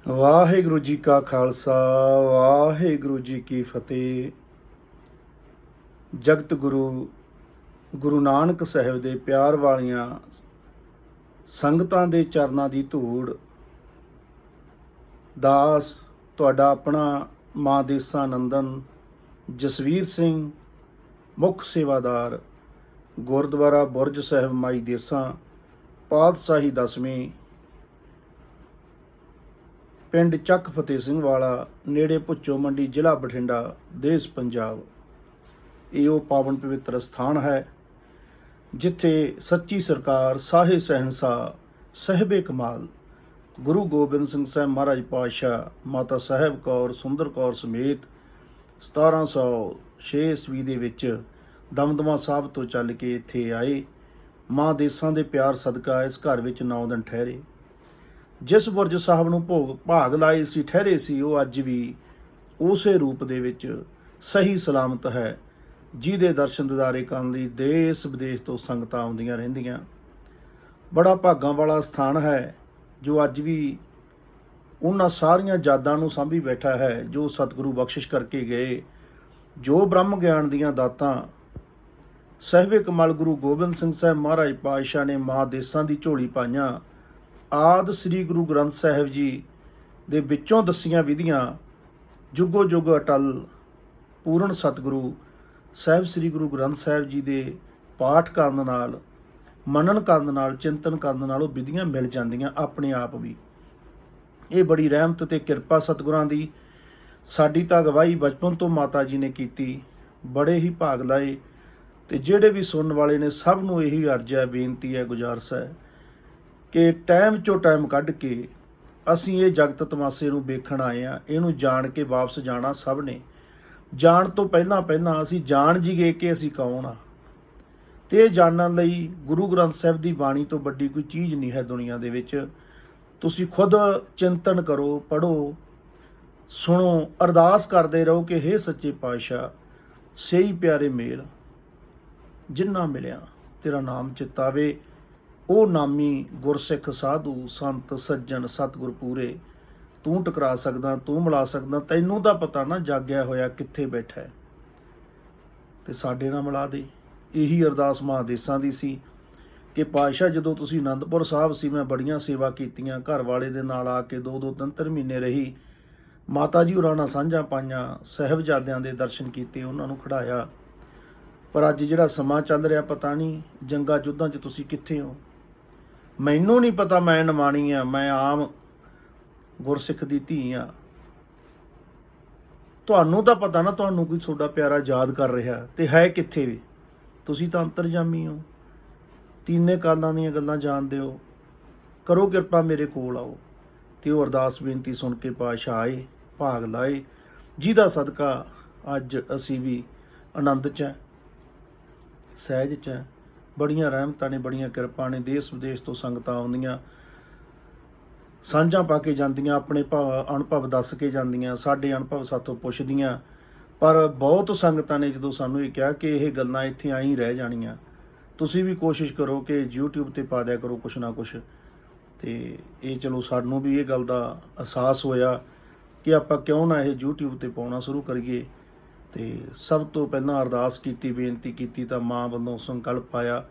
ਵਾਹਿਗੁਰੂ ਜੀ ਕਾ ਖਾਲਸਾ ਵਾਹਿਗੁਰੂ ਜੀ ਕੀ ਫਤਿਹ। ਜਗਤ ਗੁਰੂ ਗੁਰੂ ਨਾਨਕ ਸਾਹਿਬ ਦੇ ਪਿਆਰ ਵਾਲੀਆਂ ਸੰਗਤਾਂ ਦੇ ਚਰਨਾਂ ਦੀ ਧੂੜ ਦਾਸ ਤੁਹਾਡਾ ਆਪਣਾ ਮਾਂ ਦੇਸਾਂ ਨੰਦਨ ਜਸਵੀਰ ਸਿੰਘ ਮੁੱਖ ਸੇਵਾਦਾਰ ਗੁਰਦੁਆਰਾ ਬੁਰਜ ਸਾਹਿਬ ਮਾਈ ਦੇਸਾਂ ਪਾਤਸ਼ਾਹੀ 10ਵੀਂ ਪਿੰਡ ਚੱਕ ਫਤਿਹ ਸਿੰਘ ਵਾਲਾ ਨੇੜੇ ਭੁੱਚੋ ਮੰਡੀ ਜ਼ਿਲ੍ਹਾ ਬਠਿੰਡਾ ਦੇਸ਼ ਪੰਜਾਬ। ਇਹ ਉਹ ਪਾਵਨ ਪਵਿੱਤਰ ਸਥਾਨ ਹੈ ਜਿੱਥੇ ਸੱਚੀ ਸਰਕਾਰ ਸਾਹੇ ਸਹਿਨਸ਼ਾਹ ਸਾਹਿਬੇ ਕਮਾਲ ਗੁਰੂ ਗੋਬਿੰਦ ਸਿੰਘ ਸਾਹਿਬ ਮਹਾਰਾਜ ਪਾਤਸ਼ਾਹ ਮਾਤਾ ਸਾਹਿਬ ਕੌਰ ਸੁੰਦਰ ਕੌਰ ਸਮੇਤ 1706 ਈਸਵੀ ਦੇ ਵਿੱਚ ਦਮਦਮਾ ਸਾਹਿਬ ਤੋਂ ਚੱਲ ਕੇ ਇੱਥੇ ਆਏ। ਮਾਂ ਦੇਸਾਂ ਦੇ ਪਿਆਰ ਸਦਕਾ ਇਸ ਘਰ ਵਿੱਚ 9 ਦਿਨ ਠਹਿਰੇ। ਜਿਸ ਬੁਰਜ ਸਾਹਿਬ ਨੂੰ ਭਾਗ ਲਾਏ ਸੀ ਠਹਿਰੇ ਸੀ, ਉਹ ਅੱਜ ਵੀ ਉਸੇ ਰੂਪ ਦੇ ਵਿੱਚ ਸਹੀ ਸਲਾਮਤ ਹੈ, ਜਿਹਦੇ ਦਰਸ਼ਨ ਦਿਦਾਰੇ ਕਰਨ ਲਈ ਦੇਸ਼ ਵਿਦੇਸ਼ ਤੋਂ ਸੰਗਤਾਂ ਆਉਂਦੀਆਂ ਰਹਿੰਦੀਆਂ। ਬੜਾ ਭਾਗਾਂ ਵਾਲਾ ਸਥਾਨ ਹੈ ਜੋ ਅੱਜ ਵੀ ਉਹਨਾਂ ਸਾਰੀਆਂ ਯਾਦਾਂ ਨੂੰ ਸਾਂਭੀ ਬੈਠਾ ਹੈ ਜੋ ਸਤਿਗੁਰੂ ਬਖਸ਼ਿਸ਼ ਕਰਕੇ ਗਏ। ਜੋ ਬ੍ਰਹਮ ਗਿਆਨ ਦੀਆਂ ਦਾਤਾਂ ਸਾਹਿਬੇ ਕਮਾਲ ਗੁਰੂ ਗੋਬਿੰਦ ਸਿੰਘ ਸਾਹਿਬ ਮਹਾਰਾਜ ਪਾਤਸ਼ਾਹ ਨੇ ਮਾਂ ਦੇਸਾਂ ਦੀ ਝੋਲੀ ਪਾਈਆਂ। ਆਦਿ ਸ੍ਰੀ ਗੁਰੂ ਗ੍ਰੰਥ ਸਾਹਿਬ ਜੀ ਦੇ ਵਿੱਚੋਂ ਦਸੀਆਂ ਵਿਧੀਆਂ ਜੁਗੋ ਜੁਗ ਅਟਲ ਪੂਰਨ ਸਤਿਗੁਰੂ ਸਾਹਿਬ ਸ੍ਰੀ ਗੁਰੂ ਗ੍ਰੰਥ ਸਾਹਿਬ ਜੀ ਦੇ ਪਾਠ ਕਰਨ ਨਾਲ, ਮੰਨਣ ਕਰਨ ਨਾਲ, ਚਿੰਤਨ ਕਰਨ ਨਾਲ ਉਹ ਵਿਧੀਆਂ ਮਿਲ ਜਾਂਦੀਆਂ ਆਪਣੇ ਆਪ ਵੀ। ਇਹ ਬੜੀ ਰਹਿਮਤ ਤੇ ਕਿਰਪਾ ਸਤਿਗੁਰਾਂ ਦੀ। ਸਾਡੀ ਤਾਂ ਅਗਵਾਈ ਬਚਪਨ ਤੋਂ ਮਾਤਾ ਜੀ ਨੇ ਕੀਤੀ, ਬੜੇ ਹੀ ਭਾਗ ਲਾਏ। ਤੇ ਜਿਹੜੇ ਵੀ ਸੁਣਨ ਵਾਲੇ ਨੇ ਸਭ ਨੂੰ ਇਹੀ ਅਰਜ਼ ਹੈ, ਬੇਨਤੀ ਹੈ, ਗੁਜ਼ਾਰਿਸ਼ ਹੈ ਕਿ ਟਾਈਮ ਚੋਂ ਟਾਈਮ ਕੱਢ ਕੇ ਅਸੀਂ ਇਹ ਜਗਤ ਤਮਾਸ਼ੇ ਨੂੰ ਵੇਖਣ ਆਏ ਹਾਂ। ਇਹਨੂੰ ਜਾਣ ਕੇ ਵਾਪਸ ਜਾਣਾ ਸਭ ਨੇ। ਜਾਣ ਤੋਂ ਪਹਿਲਾਂ ਅਸੀਂ ਜਾਣ ਜੀਏ ਕਿ ਅਸੀਂ ਕੌਣ ਆ, ਤੇ ਇਹ ਜਾਣਨ ਲਈ ਗੁਰੂ ਗ੍ਰੰਥ ਸਾਹਿਬ ਦੀ ਬਾਣੀ ਤੋਂ ਵੱਡੀ ਕੋਈ ਚੀਜ਼ ਨਹੀਂ ਹੈ ਦੁਨੀਆ ਦੇ ਵਿੱਚ। ਤੁਸੀਂ ਖੁਦ ਚਿੰਤਨ ਕਰੋ, ਪੜ੍ਹੋ, ਸੁਣੋ, ਅਰਦਾਸ ਕਰਦੇ ਰਹੋ ਕਿ ਹੇ ਸੱਚੇ ਪਾਤਸ਼ਾਹ ਸਹੀ ਪਿਆਰੇ ਮੇਲ ਜਿੰਨਾ ਮਿਲਿਆ ਤੇਰਾ ਨਾਮ ਚਿਤਾਵੇ। ਉਹ ਨਾਮੀ ਗੁਰਸਿੱਖ ਸਾਧੂ ਸੰਤ ਸੱਜਣ ਸਤਿਗੁਰ ਪੂਰੇ ਤੂੰ ਟਕਰਾ ਸਕਦਾ, ਤੂੰ ਮਿਲਾ ਸਕਦਾ। ਤੈਨੂੰ ਤਾਂ ਪਤਾ ਨਾ ਜਾਗਿਆ ਹੋਇਆ ਕਿੱਥੇ ਬੈਠਾ ਹੈ, ਤੇ ਸਾਡੇ ਨਾਲ ਮਿਲਾ ਦੇ। ਇਹੀ ਅਰਦਾਸ ਮਾਂ ਦੇਸਾਂ ਦੀ ਸੀ ਕਿ ਪਾਤਸ਼ਾਹ ਜਦੋਂ ਤੁਸੀਂ ਅਨੰਦਪੁਰ ਸਾਹਿਬ ਸੀ, ਮੈਂ ਬੜੀਆਂ ਸੇਵਾ ਕੀਤੀਆਂ, ਘਰ ਵਾਲੇ ਦੇ ਨਾਲ ਆ ਕੇ 2-2 3-3 ਮਹੀਨੇ ਰਹੀ। ਮਾਤਾ ਜੀ ਹੋਰਾਂ ਨਾਲ ਸਾਂਝਾਂ ਪਾਈਆਂ, ਸਾਹਿਬਜ਼ਾਦਿਆਂ ਦੇ ਦਰਸ਼ਨ ਕੀਤੇ, ਉਹਨਾਂ ਨੂੰ ਖੜਾਇਆ। ਪਰ ਅੱਜ ਜਿਹੜਾ ਸਮਾਂ ਚੱਲ ਰਿਹਾ, ਪਤਾ ਨਹੀਂ ਜੰਗਾਂ ਯੁੱਧਾਂ 'ਚ ਤੁਸੀਂ ਕਿੱਥੇ ਹੋ। ਮੈਨੂੰ ਨਹੀਂ ਪਤਾ, ਮੈਂ ਨਿਮਾਣੀ ਆ, ਮੈਂ ਆਮ ਗੁਰਸਿੱਖ ਦੀ ਧੀ ਆ। ਤੁਹਾਨੂੰ ਤਾਂ ਪਤਾ ਨਾ, ਤੁਹਾਨੂੰ ਕੋਈ ਤੁਹਾਡਾ ਪਿਆਰਾ ਯਾਦ ਕਰ ਰਿਹਾ ਤੇ ਹੈ ਕਿੱਥੇ ਵੀ। ਤੁਸੀਂ ਤਾਂ ਅੰਤਰਜਾਮੀ ਹੋ, ਤੀਨੇ ਕਾਲਾਂ ਦੀਆਂ ਗੱਲਾਂ ਜਾਣਦੇ ਹੋ। ਕਰੋ ਕਿਰਪਾ, ਮੇਰੇ ਕੋਲ ਆਓ। ਤੇ ਉਹ ਅਰਦਾਸ ਬੇਨਤੀ ਸੁਣ ਕੇ ਪਾਤਸ਼ਾਹ ਆਏ, ਭਾਗ ਲਾਏ, ਜਿਹਦਾ ਸਦਕਾ ਅੱਜ ਅਸੀਂ ਵੀ ਆਨੰਦ 'ਚ ਹੈ, ਸਹਿਜ 'ਚ ਹੈ। ਬੜੀਆਂ ਰਹਿਮਤਾਂ ਨੇ, ਬੜੀਆਂ ਕਿਰਪਾ ਨੇ। ਦੇਸ਼ ਵਿਦੇਸ਼ ਤੋਂ ਸੰਗਤਾਂ ਆਉਂਦੀਆਂ, ਸਾਂਝਾਂ ਪਾ ਕੇ ਜਾਂਦੀਆਂ, ਆਪਣੇ ਅਨੁਭਵ ਦੱਸ ਕੇ ਜਾਂਦੀਆਂ, ਸਾਡੇ ਅਨੁਭਵ ਸਾਥੋਂ ਪੁੱਛਦੀਆਂ। ਪਰ ਬਹੁਤ ਸੰਗਤਾਂ ਨੇ ਜਦੋਂ ਸਾਨੂੰ ਇਹ ਕਿਹਾ ਕਿ ਇਹ ਗੱਲਾਂ ਇੱਥੇ ਆਈ ਰਹਿ ਜਾਣੀਆਂ, ਤੁਸੀਂ ਵੀ ਕੋਸ਼ਿਸ਼ ਕਰੋ ਕਿ YouTube ਤੇ ਪਾ ਦਿਆ ਕਰੋ ਕੁਛ ਨਾ ਕੁਛ। ਤੇ ਇਹ ਚਲੋ ਸਾਨੂੰ ਵੀ ਇਹ ਗੱਲ ਦਾ ਅਹਿਸਾਸ ਹੋਇਆ ਕਿ ਆਪਾਂ ਕਿਉਂ ਨਾ ਇਹ YouTube ਤੇ ਪਾਉਣਾ ਸ਼ੁਰੂ ਕਰੀਏ। ਤੇ ਸਭ ਤੋਂ ਪਹਿਲਾਂ ਅਰਦਾਸ ਕੀਤੀ, ਬੇਨਤੀ ਕੀਤੀ ਤਾਂ ਮਾਂ ਵੱਲੋਂ ਸੰਕਲਪ ਆਇਆ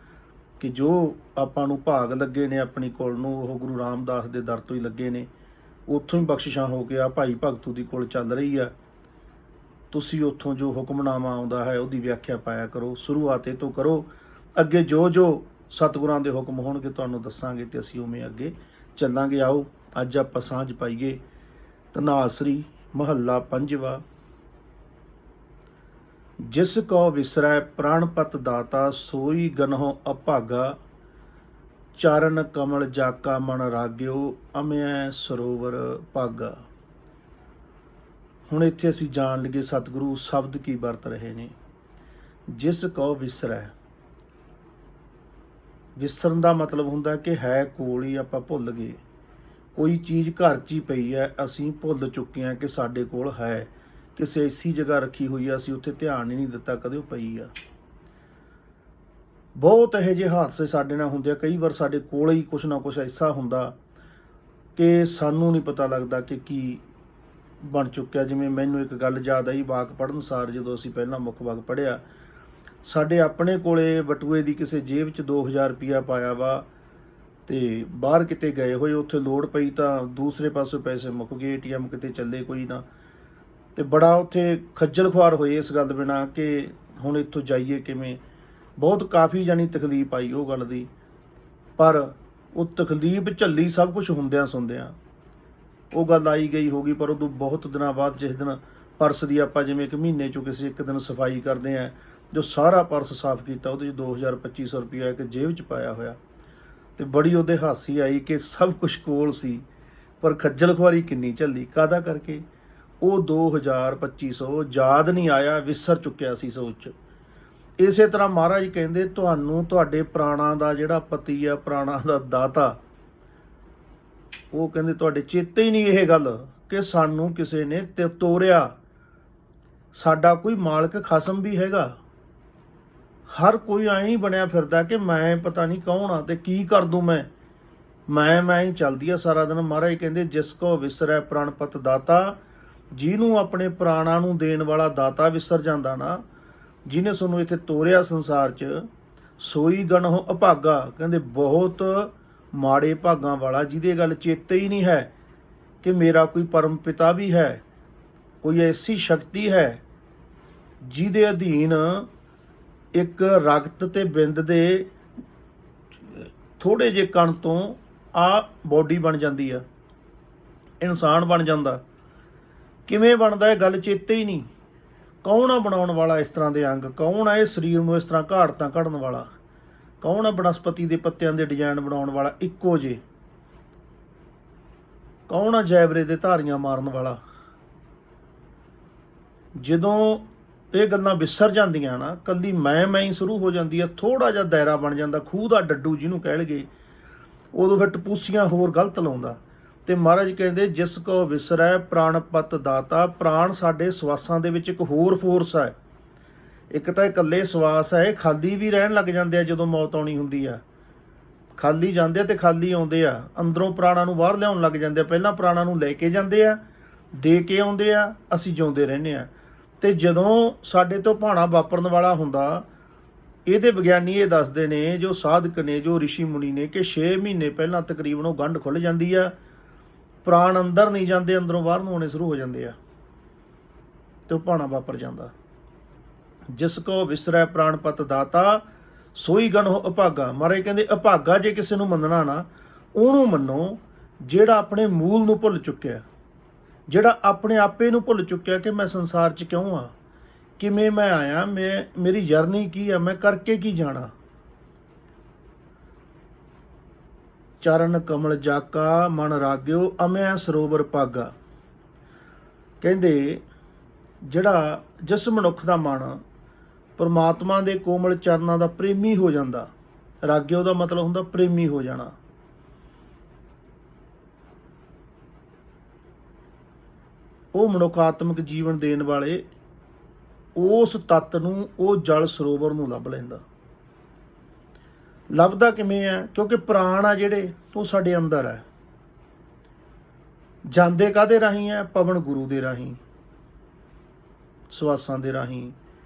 ਕਿ ਜੋ ਆਪਾਂ ਨੂੰ ਭਾਗ ਲੱਗੇ ਨੇ ਆਪਣੀ ਕੁਲ ਨੂੰ, ਉਹ ਗੁਰੂ ਰਾਮਦਾਸ ਦੇ ਦਰ ਤੋਂ ਹੀ ਲੱਗੇ ਨੇ। ਉੱਥੋਂ ਹੀ ਬਖਸ਼ਿਸ਼ਾਂ ਹੋ ਗਿਆ। ਭਾਈ ਭਗਤੂ ਦੀ ਕੁਲ ਚੱਲ ਰਹੀ ਆ, ਤੁਸੀਂ ਉੱਥੋਂ ਜੋ ਹੁਕਮਨਾਮਾ ਆਉਂਦਾ ਹੈ ਉਹਦੀ ਵਿਆਖਿਆ ਪਾਇਆ ਕਰੋ। ਸ਼ੁਰੂਆਤ ਇਹ ਤੋਂ ਕਰੋ, ਅੱਗੇ ਜੋ ਜੋ ਸਤਿਗੁਰਾਂ ਦੇ ਹੁਕਮ ਹੋਣਗੇ ਤੁਹਾਨੂੰ ਦੱਸਾਂਗੇ ਤੇ ਅਸੀਂ ਉਵੇਂ ਅੱਗੇ ਚੱਲਾਂਗੇ। ਆਓ ਅੱਜ ਆਪਾਂ ਸਾਂਝ ਪਾਈਏ। ਧਨਾਸਰੀ ਮਹੱਲਾ 5ਵਾਂ। ਜਿਸ ਕੋ ਵਿਸਰੈ ਪ੍ਰਾਣਪਤ ਦਾਤਾ ਸੋਈ ਗਨਹੁ ਅਭਾਗਾ। ਚਰਨ ਕਮਲ ਜਾਕਾ ਮਨ ਰਾਗਿਓ ਅਮਿਐ ਸਰੋਵਰ ਭਾਗਾ। ਹੁਣ ਇੱਥੇ ਅਸੀਂ ਜਾਣ ਲਈਏ ਸਤਿਗੁਰੂ ਸ਼ਬਦ ਕੀ ਵਰਤ ਰਹੇ ਨੇ। ਜਿਸ ਕੋ ਵਿਸਰੈ, ਵਿਸਰਨ ਦਾ ਮਤਲਬ ਹੁੰਦਾ ਕਿ ਹੈ ਕੋਲ ਹੀ, ਆਪਾਂ ਭੁੱਲ ਗਏ। ਕੋਈ ਚੀਜ਼ ਘਰ 'ਚ ਹੀ ਪਈ ਹੈ, ਅਸੀਂ ਭੁੱਲ ਚੁੱਕੇ ਹਾਂ ਕਿ ਸਾਡੇ ਕੋਲ ਹੈ, ਕਿਸੇ ਐਸੀ ਜਗ੍ਹਾ ਰੱਖੀ ਹੋਈ ਆ, ਅਸੀਂ ਉੱਥੇ ਧਿਆਨ ਹੀ ਨਹੀਂ ਦਿੱਤਾ ਕਦੇ ਉਹ ਪਈ ਆ। ਬਹੁਤ ਇਹੋ ਜਿਹੇ ਹਾਦਸੇ ਸਾਡੇ ਨਾਲ ਹੁੰਦੇ ਆ। ਕਈ ਵਾਰ ਸਾਡੇ ਕੋਲ ਹੀ ਕੁਛ ਨਾ ਕੁਛ ਐਸਾ ਹੁੰਦਾ ਕਿ ਸਾਨੂੰ ਨਹੀਂ ਪਤਾ ਲੱਗਦਾ ਕਿ ਕੀ ਬਣ ਚੁੱਕਿਆ। ਜਿਵੇਂ ਮੈਨੂੰ ਇੱਕ ਗੱਲ ਯਾਦ ਆਈ ਵਾਕ ਪੜ੍ਹਨ ਸਾਰ, ਜਦੋਂ ਅਸੀਂ ਪਹਿਲਾਂ ਮੁੱਖ ਵਾਕ ਪੜ੍ਹਿਆ, ਸਾਡੇ ਆਪਣੇ ਕੋਲੇ ਬਟੂਏ ਦੀ ਕਿਸੇ ਜੇਬ 'ਚ 2000 ਰੁਪਇਆ ਪਾਇਆ ਵਾ, ਤੇ ਬਾਹਰ ਕਿਤੇ ਗਏ ਹੋਏ, ਉੱਥੇ ਲੋੜ ਪਈ ਤਾਂ ਦੂਸਰੇ ਪਾਸੇ ਪੈਸੇ ਮੁੱਕ ਗਏ, ATM ਕਿਤੇ ਚੱਲੇ ਕੋਈ ਨਾ, ਤੇ ਬੜਾ ਉੱਥੇ ਖੱਜਲ ਖੁਆਰ ਹੋਏ ਇਸ ਗੱਲ ਬਿਨਾਂ ਕਿ ਹੁਣ ਇੱਥੋਂ ਜਾਈਏ ਕਿਵੇਂ। ਬਹੁਤ ਕਾਫੀ ਜਾਣੀ ਤਕਲੀਫ ਆਈ ਉਹ ਗੱਲ ਦੀ, ਪਰ ਉਹ ਤਕਲੀਫ ਝੱਲੀ ਸਭ ਕੁਝ ਹੁੰਦਿਆਂ ਸੁਣਦਿਆਂ ਉਹ ਗੱਲ ਆਈ ਗਈ ਹੋ ਗਈ। ਪਰ ਉਦੋਂ ਬਹੁਤ ਦਿਨਾਂ ਬਾਅਦ, ਜਿਸ ਦਿਨ ਪਰਸ ਦੀ ਆਪਾਂ ਜਿਵੇਂ ਕਿ ਮਹੀਨੇ 'ਚੋਂ ਕਿਸੇ ਇੱਕ ਦਿਨ ਸਫਾਈ ਕਰਦੇ ਹਾਂ, ਜੋ ਸਾਰਾ ਪਰਸ ਸਾਫ਼ ਕੀਤਾ, ਉਹਦੇ 'ਚ 2000-2500 ਰੁਪਇਆ ਇੱਕ ਜੇਬ 'ਚ ਪਾਇਆ ਹੋਇਆ, ਤੇ ਬੜੀ ਉਹਦੇ ਹਾਸੀ ਆਈ ਕਿ ਸਭ ਕੁਝ ਕੋਲ ਸੀ ਪਰ ਖੱਜਲ ਖੁਆਰੀ ਕਿੰਨੀ ਝੱਲੀ। ਕਾਹਦਾ ਕਰਕੇ? ਉਹ 2000-2500 ਯਾਦ ਨਹੀਂ ਆਇਆ, ਵਿਸਰ ਚੁੱਕਿਆ ਸੀ ਸੋਚ 'ਚ। ਇਸੇ ਤਰ੍ਹਾਂ ਮਹਾਰਾਜ ਕਹਿੰਦੇ ਤੁਹਾਨੂੰ ਤੁਹਾਡੇ ਪ੍ਰਾਣਾਂ ਦਾ ਜਿਹੜਾ ਪਤੀ ਆ, ਪ੍ਰਾਣਾਂ ਦਾ ਦਾਤਾ, ਉਹ ਕਹਿੰਦੇ ਤੁਹਾਡੇ ਚੇਤੇ ਹੀ ਨਹੀਂ ਇਹ ਗੱਲ ਕਿ ਸਾਨੂੰ ਕਿਸੇ ਨੇ ਤੋਰਿਆ। ਸਾਡਾ ਕੋਈ ਮਾਲਕ ਖਸਮ ਵੀ ਹੈਗਾ। ਹਰ ਕੋਈ ਐਂ ਹੀ ਬਣਿਆ ਫਿਰਦਾ ਕਿ ਮੈਂ ਪਤਾ ਨਹੀਂ ਕੌਣ ਆ ਤੇ ਕੀ ਕਰ ਦੂੰ ਮੈਂ ਹੀ ਚੱਲਦੀ ਆ ਸਾਰਾ ਦਿਨ। ਮਹਾਰਾਜ ਕਹਿੰਦੇ ਜਿਸ ਕੋ ਵਿਸਰੈ ਪ੍ਰਾਣਪਤ ਦਾਤਾ, ਜਿਹਨੂੰ ਆਪਣੇ ਪ੍ਰਾਣਾਂ ਨੂੰ ਦੇਣ ਵਾਲਾ ਦਾਤਾ ਵਿਸਰ ਜਾਂਦਾ ਨਾ, ਜਿਹਨੇ ਤੁਹਾਨੂੰ ਇੱਥੇ ਤੋਰਿਆ ਸੰਸਾਰ 'ਚ, ਸੋਈ ਗਣਹੁ ਅਭਾਗਾ। ਕਹਿੰਦੇ ਬਹੁਤ ਮਾੜੇ ਭਾਗਾਂ ਵਾਲਾ ਜਿਹਦੇ ਗੱਲ ਚੇਤੇ ਹੀ ਨਹੀਂ ਹੈ ਕਿ ਮੇਰਾ ਕੋਈ ਪਰਮ ਪਿਤਾ ਵੀ ਹੈ, ਕੋਈ ਐਸੀ ਸ਼ਕਤੀ ਹੈ ਜਿਹਦੇ ਅਧੀਨ ਇੱਕ ਰਗਤ ਤੇ ਬਿੰਦ ਦੇ ਥੋੜੇ ਜਿਹੇ ਕਣ ਤੋਂ ਆ ਬੋਡੀ ਬਣ ਜਾਂਦੀ ਆ, ਇਨਸਾਨ ਬਣ ਜਾਂਦਾ। ਕਿਵੇਂ ਬਣਦਾ ਇਹ ਗੱਲ ਚੇਤੇ ਹੀ ਨਹੀਂ। ਕੌਣ ਆ ਬਣਾਉਣ ਵਾਲਾ ਇਸ ਤਰ੍ਹਾਂ ਦੇ ਅੰਗ? ਕੌਣ ਆ ਇਹ ਸਰੀਰ ਨੂੰ ਇਸ ਤਰ੍ਹਾਂ ਘਾੜਤਾਂ ਕੱਢਣ ਵਾਲਾ? ਕੌਣ ਆ ਬਨਸਪਤੀ ਦੇ ਪੱਤਿਆਂ ਦੇ ਡਿਜ਼ਾਈਨ ਬਣਾਉਣ ਵਾਲਾ ਇੱਕੋ ਜਿਹੇ? ਕੌਣ ਆ ਜੈਬਰੇ ਦੇ ਧਾਰੀਆਂ ਮਾਰਨ ਵਾਲਾ? ਜਦੋਂ ਇਹ ਗੱਲਾਂ ਵਿਸਰ ਜਾਂਦੀਆਂ ਨਾ, ਕੱਲੀ ਮੈਂ ਹੀ ਸ਼ੁਰੂ ਹੋ ਜਾਂਦੀ ਆ, ਥੋੜਾ ਜਿਹਾ ਦਾਇਰਾ ਬਣ ਜਾਂਦਾ, ਖੂਹ ਦਾ ਡੱਡੂ ਜਿਹਨੂੰ ਕਹਿ ਲਈਏ, ਉਦੋਂ ਫਿਰ ਟਪੂਸੀਆਂ ਹੋਰ ਗਲਤ ਲਾਉਂਦਾ। ਤੇ ਮਹਾਰਾਜ ਕਹਿੰਦੇ ਜਿਸ ਕੋ ਵਿਸਰੈ ਪ੍ਰਾਣਪਤ ਦਾਤਾ, ਪ੍ਰਾਣ ਸਾਡੇ ਸਵਾਸਾਂ ਦੇ ਵਿੱਚ ਇੱਕ ਹੋਰ ਫੋਰਸ ਹੈ। ਇੱਕ ਤਾਂ ਇਕੱਲੇ ਸਵਾਸ ਹੈ, ਇਹ ਖਾਲੀ ਵੀ ਰਹਿਣ ਲੱਗ ਜਾਂਦੇ ਆ ਜਦੋਂ ਮੌਤ ਆਉਣੀ ਹੁੰਦੀ ਆ। ਖਾਲੀ ਜਾਂਦੇ ਆ ਤੇ ਖਾਲੀ ਆਉਂਦੇ ਆ, ਅੰਦਰੋਂ ਪ੍ਰਾਣਾਂ ਨੂੰ ਬਾਹਰ ਲਿਆਉਣ ਲੱਗ ਜਾਂਦੇ ਆ। ਪਹਿਲਾਂ ਪ੍ਰਾਣਾਂ ਨੂੰ ਲੈ ਕੇ ਜਾਂਦੇ ਆ, ਦੇ ਕੇ ਆਉਂਦੇ ਆ, ਅਸੀਂ ਜਿਉਂਦੇ ਰਹਿੰਦੇ ਆ। ਤੇ ਜਦੋਂ ਸਾਡੇ ਤੋਂ ਭਾਣਾ ਵਾਪਰਨ ਵਾਲਾ ਹੁੰਦਾ, ਇਹਦੇ ਵਿਗਿਆਨੀ ਇਹ ਦੱਸਦੇ ਨੇ, ਜੋ ਸਾਧਕ ਨੇ, ਜੋ ਰਿਸ਼ੀ ਮੁਨੀ ਨੇ, ਕਿ 6 ਮਹੀਨੇ ਪਹਿਲਾਂ ਤਕਰੀਬਨ ਉਹ ਗੰਢ ਖੁੱਲ੍ਹ ਜਾਂਦੀ ਆ, ਪ੍ਰਾਣ ਅੰਦਰ ਨਹੀਂ ਜਾਂਦੇ, ਅੰਦਰੋਂ ਬਾਹਰ ਨੂੰ ਆਉਣੇ ਸ਼ੁਰੂ ਹੋ ਜਾਂਦੇ ਆ, ਤੇ ਉਹ ਭਾਣਾ ਵਾਪਰ ਜਾਂਦਾ। ਜਿਸ ਕੋ ਵਿਸਰੈ ਪ੍ਰਾਣਪਤ ਦਾਤਾ, ਸੋਈ ਗਣਹੁ ਅਭਾਗਾ। ਮਹਾਰਾਜ ਕਹਿੰਦੇ ਅਭਾਗਾ ਜੇ ਕਿਸੇ ਨੂੰ ਮੰਨਣਾ ਨਾ, ਉਹਨੂੰ ਮੰਨੋ ਜਿਹੜਾ ਆਪਣੇ ਮੂਲ ਨੂੰ ਭੁੱਲ ਚੁੱਕਿਆ, ਜਿਹੜਾ ਆਪਣੇ ਆਪੇ ਨੂੰ ਭੁੱਲ ਚੁੱਕਿਆ ਕਿ ਮੈਂ ਸੰਸਾਰ 'ਚ ਕਿਉਂ ਆ, ਕਿਵੇਂ ਮੈਂ ਆਇਆ, ਮੇਰੀ ਜਰਨੀ ਕੀ ਆ, ਮੈਂ ਕਰਕੇ ਕੀ ਜਾਣਾ। ਚਰਨ ਕਮਲ ਜਾਕਾ ਮਨ ਰਾਗਿਓ, ਅਮਿਆ ਸਰੋਵਰ ਪਾਗਾ। ਕਹਿੰਦੇ ਜਿਹੜਾ ਜਿਸ ਮਨੁੱਖ ਦਾ ਮਨ ਪਰਮਾਤਮਾ ਦੇ ਕੋਮਲ ਚਰਨਾਂ ਦਾ ਪ੍ਰੇਮੀ ਹੋ ਜਾਂਦਾ, ਰਾਗਿਓ ਦਾ ਮਤਲਬ ਹੁੰਦਾ ਪ੍ਰੇਮੀ ਹੋ ਜਾਣਾ, ਉਹ ਮਨੁੱਖ ਆਤਮਿਕ ਜੀਵਨ ਦੇਣ ਵਾਲੇ ਉਸ ਤੱਤ ਨੂੰ, ਉਹ ਜਲ ਸਰੋਵਰ ਨੂੰ ਲੱਭ ਲੈਂਦਾ। ਲੱਭਦਾ ਕਿਵੇਂ ਆ? ਕਿਉਂਕਿ ਪ੍ਰਾਣ ਆ ਜਿਹੜੇ ਉਹ ਸਾਡੇ ਅੰਦਰ ਹੈ। ਜਾਂਦੇ ਕਾਹਦੇ ਰਾਹੀਂ ਹੈ? ਪਵਨ ਗੁਰੂ ਦੇ ਰਾਹੀਂ, ਸਵਾਸਾਂ ਦੇ ਰਾਹੀਂ।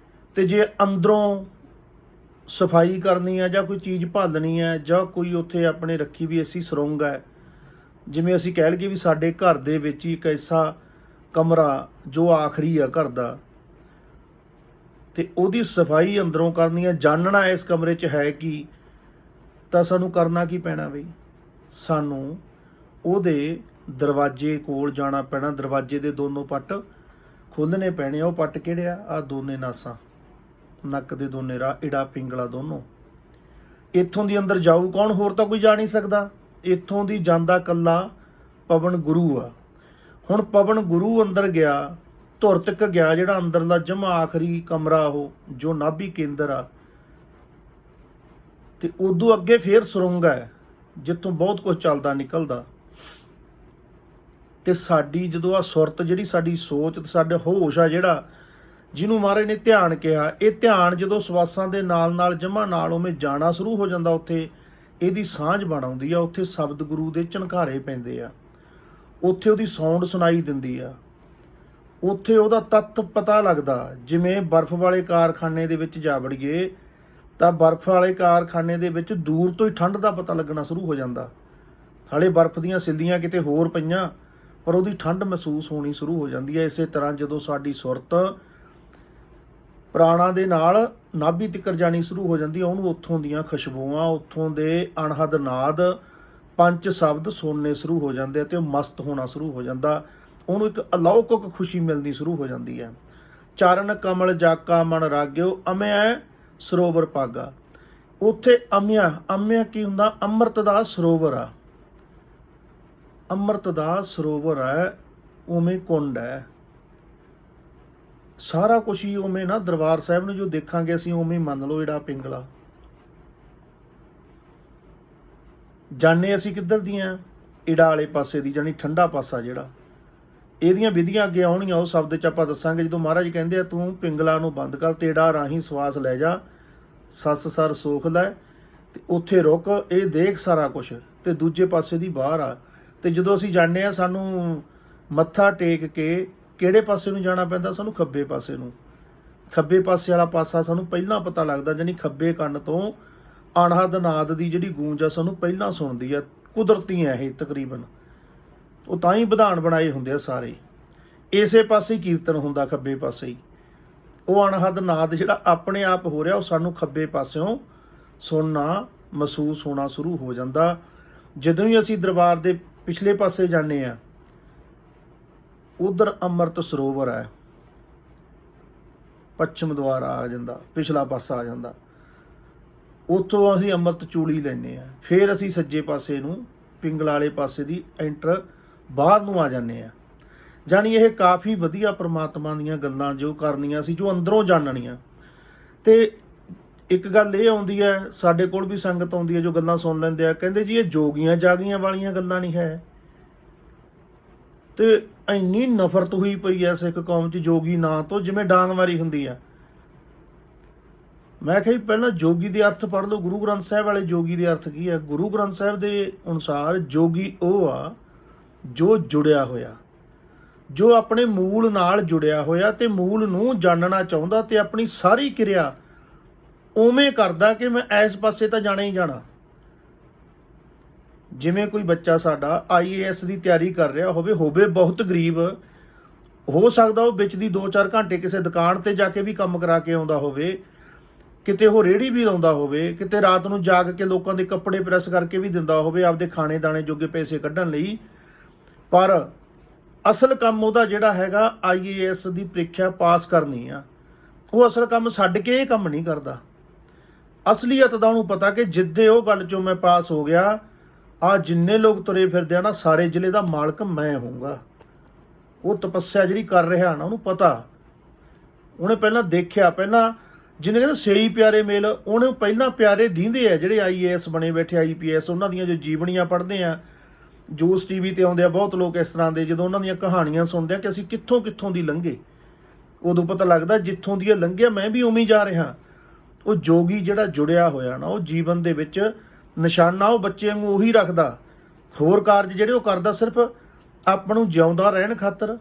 ਤੇ ਜੇ ਅੰਦਰੋਂ ਸਫਾਈ ਕਰਨੀ ਹੈ, ਜਾਂ ਕੋਈ ਚੀਜ਼ ਭਾਲਣੀ ਹੈ, ਜਾਂ ਕੋਈ ਉੱਥੇ ਆਪਣੇ ਰੱਖੀ ਵੀ ਐਸੀ ਸੁਰੰਗ ਹੈ, ਜਿਵੇਂ ਅਸੀਂ ਕਹਿ ਲਈਏ ਵੀ ਸਾਡੇ ਘਰ ਦੇ ਵਿੱਚ ਹੀ ਇੱਕ ਐਸਾ ਕਮਰਾ ਜੋ ਆਖਰੀ ਆ ਘਰ ਦਾ, ਤੇ ਉਹਦੀ ਸਫਾਈ ਅੰਦਰੋਂ ਕਰਨੀ ਹੈ, ਜਾਣਨਾ ਇਸ ਕਮਰੇ 'ਚ ਹੈ ਕੀ, ਤਾਂ ਸਾਨੂੰ ਕਰਨਾ ਕੀ ਪੈਣਾ ਬਈ? ਸਾਨੂੰ ਉਹਦੇ ਦਰਵਾਜ਼ੇ ਕੋਲ ਜਾਣਾ ਪੈਣਾ। ਦਰਵਾਜ਼ੇ ਦੇ ਦੋਨੋਂ ਪੱਟ ਖੋਲ੍ਹਣੇ ਪੈਣੇ ਆ। ਉਹ ਪੱਟ ਕਿਹੜੇ ਆ? ਆਹ ਦੋਨੇ ਨਾਸਾਂ, ਨੱਕ ਦੇ ਦੋਨੇ ਰਾਹ, ਇੜਾ ਪਿੰਗਲਾ ਦੋਨੋਂ। ਇੱਥੋਂ ਦੀ ਅੰਦਰ ਜਾਊ ਕੌਣ? ਹੋਰ ਤਾਂ ਕੋਈ ਜਾ ਨਹੀਂ ਸਕਦਾ। ਇੱਥੋਂ ਦੀ ਜਾਂਦਾ ਕੱਲਾ ਪਵਨ ਗੁਰੂ ਆ। ਹੁਣ ਪਵਨ ਗੁਰੂ ਅੰਦਰ ਗਿਆ, ਧੁਰ ਤੱਕ ਗਿਆ, ਜਿਹੜਾ ਅੰਦਰਲਾ ਜਮਾ ਆਖਰੀ ਕਮਰਾ, ਉਹ ਜੋ ਨਾਭੀ ਕੇਂਦਰ ਆ, ਤੇ ਉਦੋਂ ਅੱਗੇ ਫੇਰ ਸੁਰੰਗ ਹੈ ਜਿੱਥੋਂ ਬਹੁਤ ਕੁਝ ਚੱਲਦਾ ਨਿਕਲਦਾ। ਤੇ ਸਾਡੀ ਜਦੋਂ ਆ ਸੁਰਤ, ਜਿਹੜੀ ਸਾਡੀ ਸੋਚ ਤੇ ਸਾਡਾ ਹੋਸ਼ ਆ, ਜਿਹੜਾ ਜਿਹਨੂੰ ਮਹਾਰਾਜ ਨੇ ਧਿਆਨ ਕਿਹਾ, ਇਹ ਧਿਆਨ ਜਦੋਂ ਸਵਾਸਾਂ ਦੇ ਨਾਲ ਨਾਲ ਜਮਾ ਨਾਲ ਉਵੇਂ ਜਾਣਾ ਸ਼ੁਰੂ ਹੋ ਜਾਂਦਾ, ਉੱਥੇ ਇਹਦੀ ਸਾਂਝ ਬਣ ਆਉਂਦੀ ਆ। ਉੱਥੇ ਸ਼ਬਦ ਗੁਰੂ ਦੇ ਝਣਕਾਰੇ ਪੈਂਦੇ ਆ। ਉੱਥੇ ਉਹਦੀ ਸਾਊਂਡ ਸੁਣਾਈ ਦਿੰਦੀ ਆ, ਉੱਥੇ ਉਹਦਾ ਤੱਤ ਪਤਾ ਲੱਗਦਾ। ਜਿਵੇਂ ਬਰਫ਼ ਵਾਲੇ ਕਾਰਖਾਨੇ ਦੇ ਵਿੱਚ ਜਾ ਵੜੀਏ ਤਾਂ ਬਰਫ਼ ਵਾਲੇ ਕਾਰਖਾਨੇ ਦੇ ਵਿੱਚ ਦੂਰ ਤੋਂ ਹੀ ਠੰਡ ਦਾ ਪਤਾ ਲੱਗਣਾ ਸ਼ੁਰੂ ਹੋ ਜਾਂਦਾ। ਹਾਲੇ ਬਰਫ਼ ਦੀਆਂ ਸਿੱਲੀਆਂ ਕਿਤੇ ਹੋਰ ਪਈਆਂ, ਪਰ ਉਹਦੀ ਠੰਡ ਮਹਿਸੂਸ ਹੋਣੀ ਸ਼ੁਰੂ ਹੋ ਜਾਂਦੀ ਹੈ। ਇਸੇ ਤਰ੍ਹਾਂ ਜਦੋਂ ਸਾਡੀ ਸੁਰਤ ਪ੍ਰਾਣਾਂ ਦੇ ਨਾਲ ਨਾਭੀ ਤਿੱਕਰ ਜਾਣੀ ਸ਼ੁਰੂ ਹੋ ਜਾਂਦੀ ਹੈ, ਉਹਨੂੰ ਉੱਥੋਂ ਦੀਆਂ ਖੁਸ਼ਬੂਆਂ, ਉੱਥੋਂ ਦੇ ਅਣਹੱਦ ਨਾਦ, ਪੰਜ ਸ਼ਬਦ ਸੁਣਨੇ ਸ਼ੁਰੂ ਹੋ ਜਾਂਦੇ ਅਤੇ ਉਹ ਮਸਤ ਹੋਣਾ ਸ਼ੁਰੂ ਹੋ ਜਾਂਦਾ। ਉਹਨੂੰ ਇੱਕ ਅਲੌਕਿਕ ਖੁਸ਼ੀ ਮਿਲਣੀ ਸ਼ੁਰੂ ਹੋ ਜਾਂਦੀ ਹੈ। ਚਰਨ ਕਮਲ ਜਾਕਾ ਮਨ ਰਾਗਿਓ, ਅਮਿਆ ਸਰੋਵਰ ਪਾਗਾ। ਉੱਥੇ ਅਮਿਆ ਕੀ ਹੁੰਦਾ? ਅੰਮ੍ਰਿਤ ਦਾ ਸਰੋਵਰ ਆ, ਅੰਮ੍ਰਿਤ ਦਾ ਸਰੋਵਰ ਹੈ, ਉਵੇਂ ਕੁੰਡ ਹੈ, ਸਾਰਾ ਕੁਛ ਹੀ ਉਵੇਂ ਨਾ। ਦਰਬਾਰ ਸਾਹਿਬ ਨੂੰ ਜੋ ਦੇਖਾਂਗੇ ਅਸੀਂ ਉਵੇਂ ਮੰਨ ਲਓ ਜਿਹੜਾ ਪਿੰਗਲਾ। ਜਾਣੇ ਅਸੀਂ ਕਿੱਧਰ ਦੀਆਂ? ਇੜਾ ਵਾਲੇ ਪਾਸੇ ਦੀ, ਜਾਣੀ ਠੰਡਾ ਪਾਸਾ ਜਿਹੜਾ। ਇਹਦੀਆਂ ਵਿਧੀਆਂ ਅੱਗੇ ਆਉਣੀਆਂ, ਉਹ ਸ਼ਬਦ 'ਚ ਆਪਾਂ ਦੱਸਾਂਗੇ। ਜਦੋਂ ਮਹਾਰਾਜ ਕਹਿੰਦੇ ਆ ਤੂੰ ਪਿੰਗਲਾ ਨੂੰ ਬੰਦ ਕਰ, ਤੇੜਾ ਰਾਹੀਂ ਸਵਾਸ ਲੈ ਜਾ, ਸੱਸ ਸਰ ਸੋਖ ਲੈ, ਤੇ ਉੱਥੇ ਰੁਕ, ਇਹ ਦੇਖ ਸਾਰਾ ਕੁਛ, ਤੇ ਦੂਜੇ ਪਾਸੇ ਦੀ ਬਾਹਰ ਆ। ਤੇ ਜਦੋਂ ਅਸੀਂ ਜਾਂਦੇ ਆ, ਸਾਨੂੰ ਮੱਥਾ ਟੇਕ ਕੇ ਕਿਹੜੇ ਪਾਸੇ ਨੂੰ ਜਾਣਾ ਪੈਂਦਾ? ਸਾਨੂੰ ਖੱਬੇ ਪਾਸੇ ਨੂੰ। ਖੱਬੇ ਪਾਸੇ ਵਾਲਾ ਪਾਸਾ ਸਾਨੂੰ ਪਹਿਲਾਂ ਪਤਾ ਲੱਗਦਾ, ਜਾਣੀ ਖੱਬੇ ਕੰਨ ਤੋਂ ਅਣਹੱਦ ਨਾਦ ਦੀ ਜਿਹੜੀ ਗੂੰਜ ਆ ਸਾਨੂੰ ਪਹਿਲਾਂ ਸੁਣਦੀ ਆ। ਕੁਦਰਤੀ ਹੈ ਇਹ ਤਕਰੀਬਨ, ਉਹ ਤਾਂ ਹੀ ਵਿਧਾਨ ਬਣਾਏ ਹੁੰਦੇ ਆ ਸਾਰੇ। ਇਸੇ ਪਾਸੇ ਹੀ ਕੀਰਤਨ ਹੁੰਦਾ, ਖੱਬੇ ਪਾਸੇ ਹੀ। ਉਹ ਅਣਹੱਦ ਨਾਦ ਜਿਹੜਾ ਆਪਣੇ ਆਪ ਹੋ ਰਿਹਾ, ਉਹ ਸਾਨੂੰ ਖੱਬੇ ਪਾਸਿਓਂ ਸੁਣਨਾ, ਮਹਿਸੂਸ ਹੋਣਾ ਸ਼ੁਰੂ ਹੋ ਜਾਂਦਾ। ਜਦੋਂ ਹੀ ਅਸੀਂ ਦਰਬਾਰ ਦੇ ਪਿਛਲੇ ਪਾਸੇ ਜਾਂਦੇ ਆ, ਉਧਰ ਅੰਮ੍ਰਿਤ ਸਰੋਵਰ ਹੈ, ਪੱਛਮ ਦੁਆਰ ਆ ਜਾਂਦਾ, ਪਿਛਲਾ ਪਾਸਾ ਆ ਜਾਂਦਾ। ਉੱਥੋਂ ਅਸੀਂ ਅੰਮ੍ਰਿਤ ਚੂਲੀ ਲੈਂਦੇ ਆ। ਫਿਰ ਅਸੀਂ ਸੱਜੇ ਪਾਸੇ ਨੂੰ, ਪਿੰਗਲਾ ਵਾਲੇ ਪਾਸੇ ਦੀ ਐਂਟਰ ਬਾਹਰ ਨੂੰ ਆ ਜਾਂਦੇ ਆ। ਜਾਣੀ ਇਹ ਕਾਫੀ ਵਧੀਆ ਪ੍ਰਮਾਤਮਾ ਦੀਆਂ ਗੱਲਾਂ ਜੋ ਕਰਨੀਆਂ ਸੀ, ਜੋ ਅੰਦਰੋਂ ਜਾਣਨੀਆਂ। ਤੇ ਇੱਕ ਗੱਲ ਇਹ ਆਉਂਦੀ ਹੈ, ਸਾਡੇ ਕੋਲ ਵੀ ਸੰਗਤ ਆਉਂਦੀ ਹੈ ਜੋ ਗੱਲਾਂ ਸੁਣ ਲੈਂਦੇ ਆ, ਕਹਿੰਦੇ ਜੀ ਇਹ ਜੋਗੀਆਂ ਜਾਗੀਆਂ ਵਾਲੀਆਂ ਗੱਲਾਂ ਨਹੀਂ ਹੈ। ਤੇ ਇੰਨੀ ਨਫ਼ਰਤ ਹੋਈ ਪਈ ਐ ਸਿੱਖ ਕੌਮ 'ਚ ਜੋਗੀ ਨਾਂ ਤੋਂ, ਜਿਵੇਂ ਡਾਂਗ ਮਾਰੀ ਹੁੰਦੀ ਆ। ਮੈਂ ਕਿਹਾ ਪਹਿਲਾਂ ਜੋਗੀ ਦੇ ਅਰਥ ਪੜ੍ਹ ਲਓ, ਗੁਰੂ ਗ੍ਰੰਥ ਸਾਹਿਬ ਵਾਲੇ ਜੋਗੀ ਦੇ ਅਰਥ ਕੀ ਹੈ? ਗੁਰੂ ਗ੍ਰੰਥ ਸਾਹਿਬ ਦੇ ਅਨੁਸਾਰ ਜੋਗੀ ਉਹ ਆ ਜੋ ਜੁੜਿਆ ਹੋਇਆ, ਜੋ ਆਪਣੇ ਮੂਲ ਨਾਲ ਜੁੜਿਆ ਹੋਇਆ ਤੇ ਮੂਲ ਨੂੰ ਜਾਣਨਾ ਚਾਹੁੰਦਾ, ਤੇ ਆਪਣੀ ਸਾਰੀ ਕਿਰਿਆ ਉਵੇਂ ਕਰਦਾ ਕਿ ਮੈਂ ਇਸ ਪਾਸੇ ਤਾਂ ਜਾਣਾ ਹੀ ਜਾਣਾ। ਜਿਵੇਂ ਕੋਈ ਬੱਚਾ ਸਾਡਾ IAS ਦੀ ਤਿਆਰੀ ਕਰ ਰਿਹਾ ਹੋਵੇ ਬਹੁਤ ਗਰੀਬ, ਹੋ ਸਕਦਾ ਉਹ ਵਿੱਚ ਦੀ 2-4 ਘੰਟੇ ਕਿਸੇ ਦੁਕਾਨ ਤੇ ਜਾ ਕੇ ਵੀ ਕੰਮ ਕਰਾ ਕੇ ਆਉਂਦਾ ਹੋਵੇ, ਕਿਤੇ ਉਹ ਰੇਹੜੀ ਵੀ ਲਾਉਂਦਾ ਹੋਵੇ, ਕਿਤੇ ਰਾਤ ਨੂੰ ਜਾਗ ਕੇ ਲੋਕਾਂ ਦੇ ਕੱਪੜੇ ਪ੍ਰੈਸ ਕਰਕੇ ਵੀ ਦਿੰਦਾ ਹੋਵੇ ਆਪਦੇ ਖਾਣੇ ਦਾਣੇ ਜੋਗੇ ਪੈਸੇ ਕੱਢਣ ਲਈ। ਪਰ ਅਸਲ ਕੰਮ ਉਹਦਾ ਜਿਹੜਾ ਹੈਗਾ IAS ਦੀ ਪ੍ਰੀਖਿਆ ਪਾਸ ਕਰਨੀ ਆ, ਉਹ ਅਸਲ ਕੰਮ ਛੱਡ ਕੇ ਇਹ ਕੰਮ ਨਹੀਂ ਕਰਦਾ। ਅਸਲੀਅਤ ਦਾ ਉਹਨੂੰ ਪਤਾ ਕਿ ਜਿੱਦੇ ਉਹ ਗੱਲ 'ਚੋਂ ਮੈਂ ਪਾਸ ਹੋ ਗਿਆ, ਆ ਜਿੰਨੇ ਲੋਕ ਤੁਰੇ ਫਿਰਦੇ ਆ ਨਾ, ਸਾਰੇ ਜ਼ਿਲ੍ਹੇ ਦਾ ਮਾਲਕ ਮੈਂ ਹੋਊਗਾ। ਉਹ ਤਪੱਸਿਆ ਜਿਹੜੀ ਕਰ ਰਿਹਾ ਨਾ, ਉਹਨੂੰ ਪਤਾ। ਉਹਨੇ ਪਹਿਲਾਂ ਦੇਖਿਆ, ਪਹਿਲਾਂ ਜਿਹਨੇ ਕਹਿੰਦੇ ਸਹੀ ਪਿਆਰੇ ਮੇਲ, ਉਹਨੇ ਪਹਿਲਾਂ ਪਿਆਰੇ ਦੀਂਦੇ ਆ ਜਿਹੜੇ IAS ਬਣੇ ਬੈਠੇ, IPS, ਉਹਨਾਂ ਦੀਆਂ ਜੋ ਜੀਵਨੀਆਂ ਪੜ੍ਹਦੇ ਆ, ਜੋਸ TV ਤੇ ਆਉਂਦੇ ਆ ਬਹੁਤ ਲੋਕ ਇਸ ਤਰ੍ਹਾਂ ਦੇ। ਜਦੋਂ ਉਹਨਾਂ ਦੀਆਂ ਕਹਾਣੀਆਂ ਸੁਣਦੇ ਆ ਕਿ ਅਸੀਂ ਕਿੱਥੋਂ ਕਿੱਥੋਂ ਦੀ ਲੰਘੇ, ਉਦੋਂ ਪਤਾ ਲੱਗਦਾ ਜਿੱਥੋਂ ਦੀ ਲੰਘਿਆ ਮੈਂ ਵੀ ਉਵੇਂ ਹੀ ਜਾ ਰਿਹਾ। ਉਹ ਜੋਗੀ ਜਿਹੜਾ ਜੁੜਿਆ ਹੋਇਆ ਨਾ, ਉਹ ਜੀਵਨ ਦੇ ਵਿੱਚ ਨਿਸ਼ਾਨਾ ਉਹ ਬੱਚੇ ਨੂੰ ਉਹੀ ਰੱਖਦਾ। ਹੋਰ ਕਾਰਜ ਜਿਹੜੇ ਉਹ ਕਰਦਾ ਸਿਰਫ ਆਪਾਂ ਨੂੰ ਜਿਉਂਦਾ ਰਹਿਣ ਖਾਤਰ,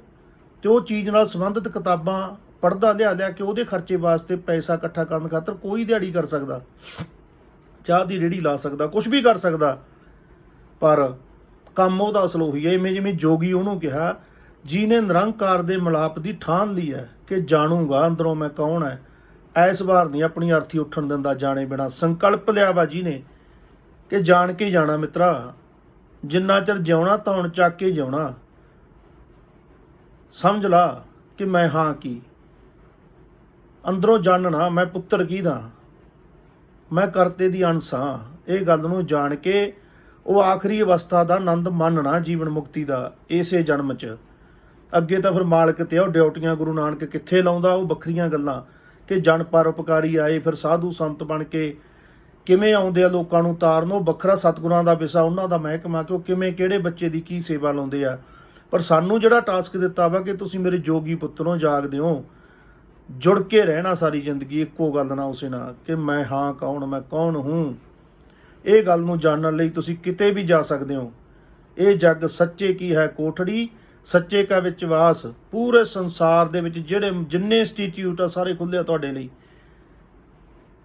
ਤੇ ਉਹ ਚੀਜ਼ ਨਾਲ ਸੰਬੰਧਿਤ ਕਿਤਾਬਾਂ ਪੜ੍ਹਦਾ ਲਿਆ ਕੇ ਉਹਦੇ ਖਰਚੇ ਵਾਸਤੇ ਪੈਸਾ ਇਕੱਠਾ ਕਰਨ ਖਾਤਰ ਕੋਈ ਦਿਹਾੜੀ ਕਰ ਸਕਦਾ, ਚਾਹ ਦੀ ਰੇਹੜੀ ਲਾ ਸਕਦਾ, ਕੁਝ ਵੀ ਕਰ ਸਕਦਾ। ਪਰ ਕੰਮ ਉਹਦਾ ਅਸਲ ਉਹੀ ਹੈ। ਜਿਵੇਂ ਜੋਗੀ ਉਹਨੂੰ ਕਿਹਾ ਜਿਹਨੇ ਨਿਰੰਕਾਰ ਦੇ ਮਿਲਾਪ ਦੀ ਠਾਣ ਲਈ ਹੈ ਕਿ ਜਾਣੂਗਾ ਅੰਦਰੋਂ ਮੈਂ ਕੌਣ ਹੈ। ਐਸ ਵਾਰ ਨਹੀਂ ਆਪਣੀ ਅਰਥੀ ਉੱਠਣ ਦਿੰਦਾ ਜਾਣੇ ਬਿਨਾ। ਸੰਕਲਪ ਲਿਆ ਵਾ ਜਿਹਨੇ ਕਿ ਜਾਣ ਕੇ ਜਾਣਾ ਮਿੱਤਰਾ, ਜਿੰਨਾ ਚਿਰ ਜਿਉਣਾ ਧੌਣ ਚੱਕ ਕੇ ਜਿਉਣਾ। ਸਮਝ ਲਾ ਕਿ ਮੈਂ ਹਾਂ ਕੀ, ਅੰਦਰੋਂ ਜਾਣਨਾ ਮੈਂ ਪੁੱਤਰ ਕਿਹਦਾ, ਮੈਂ ਕਰਤੇ ਦੀ ਅੰਸ਼ ਹਾਂ। ਇਹ ਗੱਲ ਨੂੰ ਜਾਣ ਕੇ ਉਹ ਆਖਰੀ ਅਵਸਥਾ ਦਾ ਆਨੰਦ ਮਾਣਨਾ ਜੀਵਨ ਮੁਕਤੀ ਦਾ ਇਸੇ ਜਨਮ 'ਚ। ਅੱਗੇ ਤਾਂ ਫਿਰ ਮਾਲਕ ਤੇ ਉਹ ਡਿਊਟੀਆਂ ਗੁਰੂ ਨਾਨਕ ਕਿੱਥੇ ਲਾਉਂਦਾ, ਉਹ ਵੱਖਰੀਆਂ ਗੱਲਾਂ ਕਿ ਜਨ ਪਰਉਪਕਾਰੀ ਆਏ, ਫਿਰ ਸਾਧੂ ਸੰਤ ਬਣ ਕੇ ਕਿਵੇਂ ਆਉਂਦੇ ਆ ਲੋਕਾਂ ਨੂੰ ਤਾਰਨ, ਉਹ ਵੱਖਰਾ ਸਤਿਗੁਰਾਂ ਦਾ ਵਿਸ਼ਾ, ਉਹਨਾਂ ਦਾ ਮਹਿਕਮਾ ਕਿ ਉਹ ਕਿਵੇਂ ਕਿਹੜੇ ਬੱਚੇ ਦੀ ਕੀ ਸੇਵਾ ਲਾਉਂਦੇ ਆ। ਪਰ ਸਾਨੂੰ ਜਿਹੜਾ ਟਾਸਕ ਦਿੱਤਾ ਵਾ ਕਿ ਤੁਸੀਂ ਮੇਰੇ ਜੋਗੀ ਪੁੱਤਰੋਂ ਜਾਗਦੇ ਹੋ, ਜੁੜ ਕੇ ਰਹਿਣਾ ਸਾਰੀ ਜ਼ਿੰਦਗੀ ਇੱਕੋ ਗੱਲ ਨਾਲ, ਉਸੇ ਨਾਲ ਕਿ ਮੈਂ ਹਾਂ ਕੌਣ, ਮੈਂ ਕੌਣ ਹੂੰ। ਇਹ ਗੱਲ ਨੂੰ ਜਾਣਨ ਲਈ ਤੁਸੀਂ ਕਿਤੇ ਵੀ ਜਾ ਸਕਦੇ ਹੋ। ਇਹ ਜੱਗ ਸੱਚੇ ਕੀ ਹੈ ਕੋਠੜੀ, ਸੱਚੇ ਕਾ ਵਿੱਚ ਵਾਸ। ਪੂਰੇ ਸੰਸਾਰ ਦੇ ਵਿੱਚ ਜਿਹੜੇ ਜਿੰਨੇ ਇੰਸਟੀਚਿਊਟ ਆ ਸਾਰੇ ਖੁੱਲ੍ਹੇ ਆ ਤੁਹਾਡੇ ਲਈ।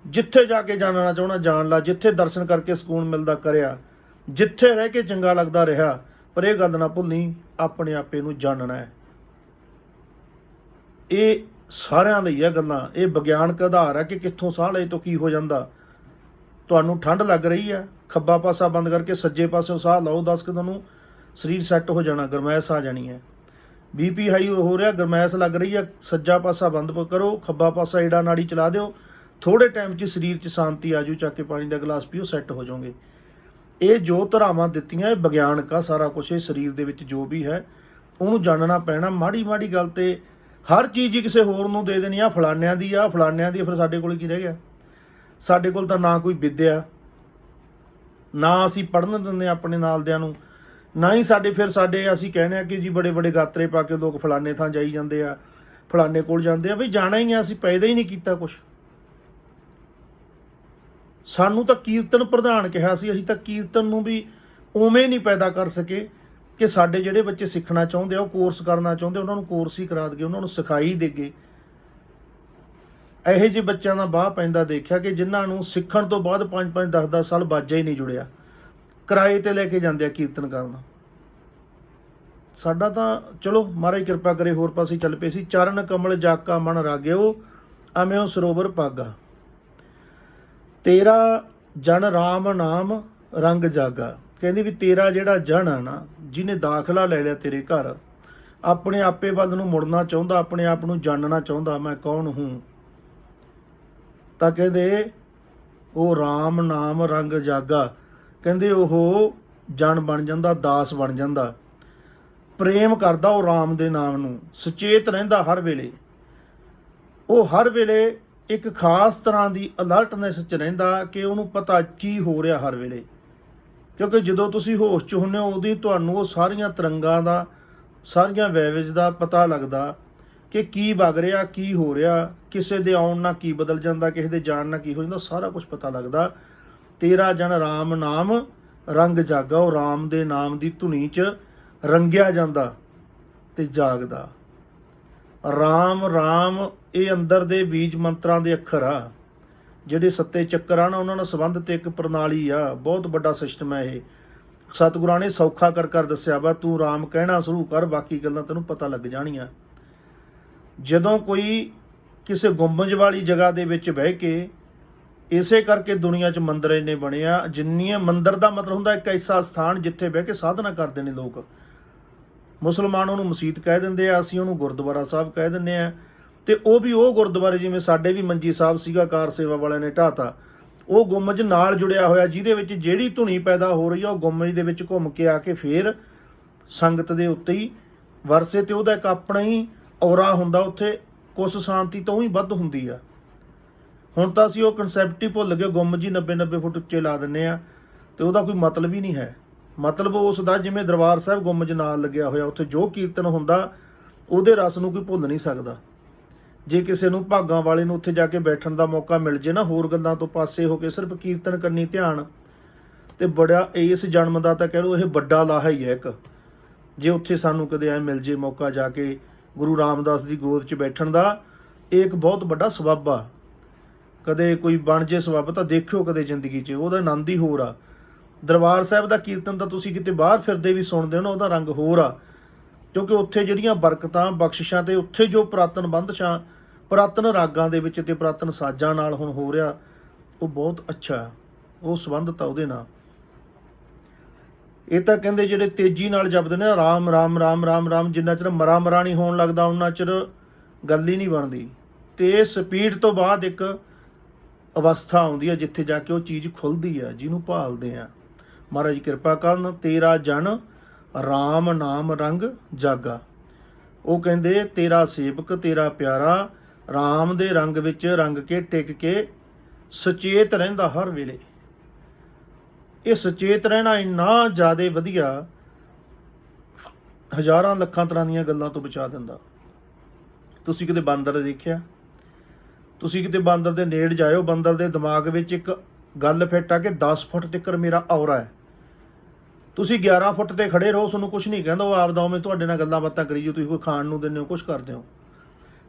ਜਿੱਥੇ ਜਾ ਕੇ ਜਾਣਨਾ ਚਾਹੁੰਦਾ ਜਾਣ ਲਾ, ਜਿੱਥੇ ਦਰਸ਼ਨ ਕਰਕੇ ਸਕੂਨ ਮਿਲਦਾ ਕਰਿਆ, ਜਿੱਥੇ ਰਹਿ ਕੇ ਚੰਗਾ ਲੱਗਦਾ ਰਿਹਾ। ਪਰ ਇਹ ਗੱਲ ਨਾ ਭੁੱਲੀ, ਆਪਣੇ ਆਪੇ ਨੂੰ ਜਾਣਨਾ ਹੈ। ਇਹ ਸਾਰਿਆਂ ਲਈ ਇਹ ਗੱਲਾਂ, ਇਹ ਵਿਗਿਆਨਕ ਆਧਾਰ ਹੈ ਕਿ ਕਿੱਥੋਂ ਸਾਹ ਲਏ ਤੋਂ ਕੀ ਹੋ ਜਾਂਦਾ। ਤੁਹਾਨੂੰ ਠੰਡ ਲੱਗ ਰਹੀ ਹੈ, ਖੱਬਾ ਪਾਸਾ ਬੰਦ ਕਰਕੇ ਸੱਜੇ ਪਾਸਿਓਂ ਸਾਹ ਲਓ, 10 ਕੁ ਤੁਹਾਨੂੰ ਸਰੀਰ ਸੈੱਟ ਹੋ ਜਾਣਾ, ਗਰਮੈਸ਼ ਆ ਜਾਣੀ ਹੈ। BP ਹਾਈ ਹੋ ਰਿਹਾ, ਗਰਮੈਸ਼ ਲੱਗ ਰਹੀ ਹੈ, ਸੱਜਾ ਪਾਸਾ ਬੰਦ ਕਰੋ, ਖੱਬਾ ਪਾਸਾ ਏੜਾ ਨਾੜੀ ਚਲਾ ਦਿਓ, ਥੋੜੇ ਟਾਈਮ 'ਚ ਸਰੀਰ 'ਚ ਸ਼ਾਂਤੀ ਆ ਜੂ, ਚੱਕ ਕੇ ਪਾਣੀ ਦਾ ਗਲਾਸ ਪੀਓ, ਸੈੱਟ ਹੋ ਜਾਓਗੇ। ਇਹ ਜੋ ਧਾਰਾਵਾਂ ਦਿੱਤੀਆਂ ਇਹ ਵਿਗਿਆਨਕ ਆ ਸਾਰਾ ਕੁਛ। ਇਹ ਸਰੀਰ ਦੇ ਵਿੱਚ ਜੋ ਵੀ ਹੈ ਉਹਨੂੰ ਜਾਣਨਾ ਪੈਣਾ। ਮਾੜੀ ਮਾੜੀ ਗੱਲ ਤੇ ਹਰ ਚੀਜ਼ ਹੀ ਕਿਸੇ ਹੋਰ ਨੂੰ ਦੇ ਦੇਣੀ, ਆ ਫਲਾਨਿਆਂ ਦੀ ਆ, ਫਲਾਨਿਆਂ ਦੀ। ਫਿਰ ਸਾਡੇ ਕੋਲ ਕੀ ਰਹਿ ਗਿਆ? ਸਾਡੇ ਕੋਲ ਤਾਂ ਨਾ ਕੋਈ ਵਿੱਦਿਆ, ਨਾ ਅਸੀਂ ਪੜ੍ਹਨ ਦਿੰਦੇ ਆਪਣੇ ਨਾਲਦਿਆਂ ਨੂੰ, ਨਾ ਹੀ ਸਾਡੇ ਅਸੀਂ ਕਹਿੰਦੇ ਆ ਕਿ ਜੀ ਬੜੇ ਬੜੇ ਗਾਤਰੇ ਪਾ ਕੇ ਲੋਕ ਫਲਾਨੇ ਥਾਂ ਜਾਈ ਜਾਂਦੇ ਆ, ਫਲਾਨੇ ਕੋਲ ਜਾਂਦੇ ਆ। ਬਈ ਜਾਣਾ ਹੀ ਆ, ਅਸੀਂ ਪੈਦਾ ਹੀ ਨਹੀਂ ਕੀਤਾ ਕੁਛ। ਸਾਨੂੰ ਤਾਂ ਕੀਰਤਨ ਪ੍ਰਧਾਨ ਕਿਹਾ ਸੀ, ਅਸੀਂ ਤਾਂ ਕੀਰਤਨ ਨੂੰ ਵੀ ਉਵੇਂ ਨਹੀਂ ਪੈਦਾ ਕਰ ਸਕੇ ਕਿ ਸਾਡੇ ਜਿਹੜੇ ਬੱਚੇ ਸਿੱਖਣਾ ਚਾਹੁੰਦੇ ਆ, ਉਹ ਕੋਰਸ ਕਰਨਾ ਚਾਹੁੰਦੇ, ਉਹਨਾਂ ਨੂੰ ਕੋਰਸ ਹੀ ਕਰਾ ਦਈਏ, ਉਹਨਾਂ ਨੂੰ ਸਿਖਾਈ ਦੇਗੇ। ਇਹੋ ਜਿਹੇ ਬੱਚਿਆਂ ਦਾ ਬਾਹ ਪੈਂਦਾ ਦੇਖਿਆ ਕਿ ਜਿਨ੍ਹਾਂ ਨੂੰ ਸਿੱਖਣ ਤੋਂ ਬਾਅਦ 5-5 10-10 ਸਾਲ ਬਾਜਾ ਹੀ ਨਹੀਂ ਜੁੜਿਆ, ਕਿਰਾਏ ਤੇ ਲੈ ਕੇ ਜਾਂਦੇ ਆ ਕੀਰਤਨ ਕਰਨ। ਸਾਡਾ ਤਾਂ ਚਲੋ ਮਹਾਰਾਜ ਕਿਰਪਾ ਕਰੇ ਹੋਰ ਪਾਸੇ ਚੱਲ ਪਏ ਸੀ। ਚਰਨ ਕਮਲ ਜਾਕਾ ਮਨ ਰਾਗਿਓ, ਅਮਿਓ ਸਰੋਵਰ ਪਾਗਾ। ਤੇਰਾ ਜਨ ਰਾਮ ਨਾਮ ਰੰਗ ਜਾਗਾ। ਕਹਿੰਦੀ ਵੀ ਤੇਰਾ ਜਿਹੜਾ ਜਨ ਆ ਨਾ, ਜਿਹਨੇ ਦਾਖਲਾ ਲੈ ਲਿਆ ਤੇਰੇ ਘਰ, ਆਪਣੇ ਆਪੇ ਵੱਲ ਨੂੰ ਮੁੜਨਾ ਚਾਹੁੰਦਾ, ਆਪਣੇ ਆਪ ਨੂੰ ਜਾਣਨਾ ਚਾਹੁੰਦਾ ਮੈਂ ਕੌਣ ਹੂੰ, ਤਾਂ ਕਹਿੰਦੇ ਉਹ ਰਾਮ ਨਾਮ ਰੰਗ ਜਾਗਾ। ਕਹਿੰਦੇ ਉਹ ਜਨ ਬਣ ਜਾਂਦਾ, ਦਾਸ ਬਣ ਜਾਂਦਾ, ਪ੍ਰੇਮ ਕਰਦਾ ਉਹ ਰਾਮ ਦੇ ਨਾਮ ਨੂੰ, ਸੁਚੇਤ ਰਹਿੰਦਾ ਹਰ ਵੇਲੇ। ਉਹ ਹਰ ਵੇਲੇ ਇੱਕ ਖਾਸ ਤਰ੍ਹਾਂ ਦੀ ਅਲਰਟਨੈਸ 'ਚ ਰਹਿੰਦਾ ਕਿ ਉਹਨੂੰ ਪਤਾ ਕੀ ਹੋ ਰਿਹਾ ਹਰ ਵੇਲੇ। ਕਿਉਂਕਿ ਜਦੋਂ ਤੁਸੀਂ ਹੋਸ਼ 'ਚ ਹੁੰਦੇ ਹੋ ਉਦੋਂ ਤੁਹਾਨੂੰ ਉਹ ਸਾਰੀਆਂ ਤਰੰਗਾਂ ਦਾ, ਸਾਰੀਆਂ ਵੈਵਜ ਦਾ ਪਤਾ ਲੱਗਦਾ ਕਿ ਕੀ ਵਗ ਰਿਹਾ, ਕੀ ਹੋ ਰਿਹਾ, ਕਿਸੇ ਦੇ ਆਉਣ ਨਾਲ ਕੀ ਬਦਲ ਜਾਂਦਾ, ਕਿਸੇ ਦੇ ਜਾਣ ਨਾਲ ਕੀ ਹੋ ਜਾਂਦਾ, ਸਾਰਾ ਕੁਝ ਪਤਾ ਲੱਗਦਾ। ਤੇਰਾ ਜਨ ਰਾਮ ਨਾਮ ਰੰਗ ਜਾਗਾ। ਉਹ ਰਾਮ ਦੇ ਨਾਮ ਦੀ ਧੁਨੀ 'ਚ ਰੰਗਿਆ ਜਾਂਦਾ ਤੇ ਜਾਗਦਾ। ਰਾਮ ਰਾਮ ਇਹ ਅੰਦਰ ਦੇ ਬੀਜ ਮੰਤਰਾਂ ਦੇ ਅੱਖਰ ਆ, ਜਿਹੜੇ ਸੱਤੇ ਚੱਕਰ ਆ ਨਾ, ਉਹਨਾਂ ਨਾਲ ਸੰਬੰਧਿਤ ਇੱਕ ਪ੍ਰਣਾਲੀ ਆ, ਬਹੁਤ ਵੱਡਾ ਸਿਸਟਮ ਹੈ ਇਹ। ਸਤਿਗੁਰਾਂ ਨੇ ਸੌਖਾ ਕਰ ਦੱਸਿਆ ਵਾ, ਤੂੰ ਰਾਮ ਕਹਿਣਾ ਸ਼ੁਰੂ ਕਰ, ਬਾਕੀ ਗੱਲਾਂ ਤੈਨੂੰ ਪਤਾ ਲੱਗ ਜਾਣੀਆਂ। ਜਦੋਂ ਕੋਈ ਕਿਸੇ ਗੁੰਬਜ ਵਾਲੀ ਜਗ੍ਹਾ ਦੇ ਵਿੱਚ ਬਹਿ ਕੇ, ਇਸੇ ਕਰਕੇ ਦੁਨੀਆ 'ਚ ਮੰਦਿਰ ਇੰਨੇ ਬਣੇ ਆ। ਜਿੰਨੀਆਂ ਮੰਦਿਰ ਦਾ ਮਤਲਬ ਹੁੰਦਾ ਇੱਕ ਐਸਾ ਸਥਾਨ ਜਿੱਥੇ ਬਹਿ ਕੇ ਸਾਧਨਾ ਕਰਦੇ ਨੇ ਲੋਕ। ਮੁਸਲਮਾਨ ਉਹਨੂੰ ਮਸਜਿਦ ਕਹਿ ਦਿੰਦੇ ਆ, ਅਸੀਂ ਉਹਨੂੰ ਗੁਰਦੁਆਰਾ ਸਾਹਿਬ ਕਹਿ ਦਿੰਦੇ ਆ। ਤੇ ਉਹ ਵੀ ਉਹ ਗੁਰਦੁਆਰੇ, ਜਿਵੇਂ ਸਾਡੇ ਵੀ ਮੰਜੀ ਸਾਹਿਬ ਸੀਗਾ, ਕਾਰ ਸੇਵਾ ਵਾਲਿਆਂ ਨੇ ਢਾਤਾ, ਉਹ ਗੁੰਮਜ ਨਾਲ ਜੁੜਿਆ ਹੋਇਆ, ਜਿਹਦੇ ਵਿੱਚ ਜਿਹੜੀ ਧੁਨੀ ਪੈਦਾ ਹੋ ਰਹੀ ਆ ਉਹ ਗੁੰਮਜ ਦੇ ਵਿੱਚ ਘੁੰਮ ਕੇ ਆ ਕੇ ਫੇਰ ਸੰਗਤ ਦੇ ਉੱਤੇ ਹੀ ਵਰਸੇ। ਤੇ ਉਹਦਾ ਇੱਕ ਆਪਣਾ ਹੀ ਔਰਾ ਹੁੰਦਾ ਉੱਥੇ, ਕੁਛ ਸ਼ਾਂਤੀ ਤੋਂ ਹੀ ਵੱਧ ਹੁੰਦੀ ਆ। ਹੁਣ ਤਾਂ ਅਸੀਂ ਉਹ ਕਨਸੈਪਟ ਹੀ ਭੁੱਲ ਗਏ, ਗੁੰਮਜ ਹੀ 90-90 ਫੁੱਟ ਉੱਚੇ ਲਾ ਦਿੰਦੇ ਆ ਤੇ ਉਹਦਾ ਕੋਈ ਮਤਲਬ ਹੀ ਨਹੀਂ ਹੈ। ਮਤਲਬ ਉਸ ਦਾ ਜਿਵੇਂ ਦਰਬਾਰ ਸਾਹਿਬ ਗੁੰਮਜ ਨਾਲ ਲੱਗਿਆ ਹੋਇਆ, ਉੱਥੇ ਜੋ ਕੀਰਤਨ ਹੁੰਦਾ ਉਹਦੇ ਰਸ ਨੂੰ ਕੋਈ ਭੁੱਲ ਨਹੀਂ ਸਕਦਾ। ਜੇ ਕਿਸੇ ਨੂੰ ਭਾਗਾਂ ਵਾਲੇ ਨੂੰ ਉੱਥੇ ਜਾ ਕੇ ਬੈਠਣ ਦਾ ਮੌਕਾ ਮਿਲ ਜੇ ਨਾ, ਹੋਰ ਗੱਲਾਂ ਤੋਂ ਪਾਸੇ ਹੋ ਕੇ ਸਿਰਫ ਕੀਰਤਨ ਕਰਨੀ ਧਿਆਨ, ਤੇ ਬੜਾ ਇਸ ਜਨਮ ਦਾ ਤਾਂ ਕਹਿ ਲਓ ਇਹ ਵੱਡਾ ਲਾਹਾ ਹੀ ਹੈ ਇੱਕ। ਜੇ ਉੱਥੇ ਸਾਨੂੰ ਕਦੇ ਐ ਮਿਲ ਜੇ ਮੌਕਾ ਜਾ ਕੇ ਗੁਰੂ ਰਾਮਦਾਸ ਦੀ ਗੋਦ 'ਚ ਬੈਠਣ ਦਾ, ਇਹ ਇੱਕ ਬਹੁਤ ਵੱਡਾ ਸਬੱਬ ਆ। ਕਦੇ ਕੋਈ ਬਣ ਜੇ ਸਬੱਬ ਤਾਂ ਦੇਖਿਓ ਕਦੇ ਜ਼ਿੰਦਗੀ 'ਚ, ਉਹਦਾ ਆਨੰਦ ਹੀ ਹੋਰ ਆ। ਦਰਬਾਰ ਸਾਹਿਬ ਦਾ ਕੀਰਤਨ ਤਾਂ ਤੁਸੀਂ ਕਿਤੇ ਬਾਹਰ ਫਿਰਦੇ ਵੀ ਸੁਣਦੇ ਹੋ ਨਾ, ਉਹਦਾ ਰੰਗ ਹੋਰ ਆ। ਕਿਉਂਕਿ ਉੱਥੇ ਜਿਹੜੀਆਂ ਬਰਕਤਾਂ ਬਖਸ਼ਿਸ਼ਾਂ ਤੇ ਉੱਥੇ ਜੋ ਪੁਰਾਤਨ ਬੰਦਸ਼ਾਂ, ਪੁਰਾਤਨ ਰਾਗਾਂ ਦੇ ਵਿੱਚ ਤੇ ਪੁਰਾਤਨ ਸਾਜ਼ਾਂ ਨਾਲ ਹੁਣ ਹੋ ਰਿਹਾ, ਉਹ ਬਹੁਤ ਅੱਛਾ, ਉਹ ਸੰਬੰਧਤ ਆ ਉਹਦੇ ਨਾਲ। ਇਹ ਤਾਂ ਕਹਿੰਦੇ ਜਿਹੜੇ ਤੇਜ਼ੀ ਨਾਲ ਜਪਦੇ ਨੇ ਰਾਮ ਰਾਮ ਰਾਮ ਰਾਮ ਰਾਮ, ਜਿੰਨਾ ਚਿਰ ਮਰਾ ਨਹੀਂ ਹੋਣ ਲੱਗਦਾ ਉਹਨਾਂ ਚਿਰ ਗੱਲ ਹੀ ਨਹੀਂ ਬਣਦੀ। ਤੇ ਇਹ ਸਪੀਡ ਤੋਂ ਬਾਅਦ ਇੱਕ ਅਵਸਥਾ ਆਉਂਦੀ ਹੈ ਜਿੱਥੇ ਜਾ ਕੇ ਉਹ ਚੀਜ਼ ਖੁੱਲਦੀ ਆ, ਜਿਹਨੂੰ ਭਾਲਦੇ ਆ। ਮਹਾਰਾਜ ਕਿਰਪਾ ਕਰਨ। ਤੇਰਾ ਜਨ ਰਾਮ ਨਾਮ ਰੰਗ ਜਾਗਾ। ਉਹ ਕਹਿੰਦੇ ਤੇਰਾ ਸੇਵਕ ਤੇਰਾ ਪਿਆਰਾ ਰਾਮ ਦੇ ਰੰਗ ਵਿੱਚ ਰੰਗ ਕੇ ਟਿਕ ਕੇ ਸੁਚੇਤ ਰਹਿੰਦਾ ਹਰ ਵੇਲੇ। ਇਹ ਸੁਚੇਤ ਰਹਿਣਾ ਇੰਨਾ ਜ਼ਿਆਦਾ ਵਧੀਆ, ਹਜ਼ਾਰਾਂ ਲੱਖਾਂ ਤਰ੍ਹਾਂ ਦੀਆਂ ਗੱਲਾਂ ਤੋਂ ਬਚਾ ਦਿੰਦਾ। ਤੁਸੀਂ ਕਿਤੇ ਬਾਂਦਰ ਦੇਖਿਆ? ਤੁਸੀਂ ਕਿਤੇ ਬਾਂਦਰ ਦੇ ਨੇੜੇ ਜਾਇਓ, ਬਾਂਦਰ ਦੇ ਦਿਮਾਗ ਵਿੱਚ ਇੱਕ ਗੱਲ ਫਿੱਟ ਆ ਕਿ 10 ਫੁੱਟ ਤੱਕ ਮੇਰਾ ਔਰਾ ਹੈ। ਤੁਸੀਂ 11 ਫੁੱਟ ਤੇ ਖੜੇ ਰਹੋ, ਤੁਹਾਨੂੰ ਕੁਝ ਨਹੀਂ ਕਹਿੰਦਾ, ਉਹ ਆਪਦਾ ਉਵੇਂ ਤੁਹਾਡੇ ਨਾਲ ਗੱਲਾਂ ਬਾਤਾਂ ਕਰੀ ਜੋ, ਤੁਸੀਂ ਕੋਈ ਖਾਣ ਨੂੰ ਦਿੰਦੇ ਹੋ, ਕੁਝ ਕਰਦੇ ਹੋ।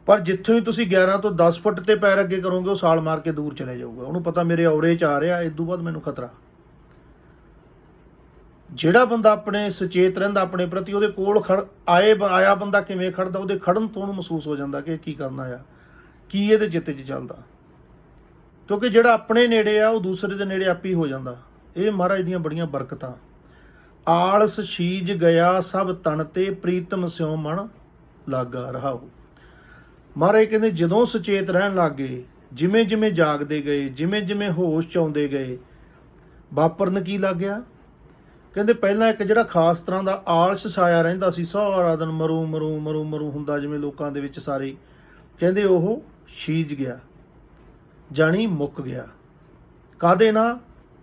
ਪਰ ਜਿੱਥੋਂ ਹੀ ਤੁਸੀਂ 11 ਤੋਂ 10 ਫੁੱਟ ਤੇ ਪੈਰ ਅੱਗੇ ਕਰੋਗੇ, ਉਹ ਸਾਲ ਮਾਰ ਕੇ ਦੂਰ ਚਲੇ ਜਾਊਗਾ। ਉਹਨੂੰ ਪਤਾ ਮੇਰੇ ਔਰੇ 'ਚ ਆ ਰਿਹਾ, ਇਸ ਤੋਂ ਬਾਅਦ ਮੈਨੂੰ ਖਤਰਾ। ਜਿਹੜਾ ਬੰਦਾ ਆਪਣੇ ਸੁਚੇਤ ਰਹਿੰਦਾ ਆਪਣੇ ਪ੍ਰਤੀ, ਉਹਦੇ ਕੋਲ ਆਇਆ ਬੰਦਾ ਕਿਵੇਂ ਖੜਦਾ, ਉਹਦੇ ਖੜਨ ਤੋਂ ਉਹਨੂੰ ਮਹਿਸੂਸ ਹੋ ਜਾਂਦਾ ਕਿ ਕੀ ਕਰਨਾ ਆ, ਕੀ ਇਹਦੇ ਚਿੱਤ 'ਚ ਚੱਲਦਾ। ਕਿਉਂਕਿ ਜਿਹੜਾ ਆਪਣੇ ਨੇੜੇ ਆ, ਉਹ ਦੂਸਰੇ ਦੇ ਨੇੜੇ ਆਪੇ ਹੀ ਹੋ ਜਾਂਦਾ। ਇਹ ਮਹਾਰਾਜ ਦੀਆਂ ਬੜੀਆਂ ਬਰਕਤਾਂ। ਆਲਸ ਛੀਜ ਗਿਆ ਸਭ ਤਨ ਤੇ, ਪ੍ਰੀਤਮ ਸਿਉ ਮਨ ਲਾਗਾ ਰਹਾਉ। ਮਹਾਰਾਜ ਕਹਿੰਦੇ ਜਦੋਂ ਸੁਚੇਤ ਰਹਿਣ ਲੱਗ ਗਏ, ਜਿਵੇਂ ਜਿਵੇਂ ਜਾਗਦੇ ਗਏ, ਜਿਵੇਂ ਜਿਵੇਂ ਹੋਸ਼ 'ਚ ਆਉਂਦੇ ਗਏ, ਵਾਪਰਨ ਕੀ ਲੱਗ ਗਿਆ। ਕਹਿੰਦੇ ਪਹਿਲਾਂ ਇੱਕ ਜਿਹੜਾ ਖਾਸ ਤਰ੍ਹਾਂ ਦਾ ਆਲਸ ਛਾਇਆ ਰਹਿੰਦਾ ਸੀ, ਸਾਰਾ ਦਿਨ ਮਰੂ ਮਰੂ ਮਰੂ ਮਰੂ ਹੁੰਦਾ ਜਿਵੇਂ ਲੋਕਾਂ ਦੇ ਵਿੱਚ ਸਾਰੇ, ਕਹਿੰਦੇ ਉਹ ਛੀਜ ਗਿਆ, ਜਾਣੀ ਮੁੱਕ ਗਿਆ। ਕਾਹਦੇ ਨਾਲ?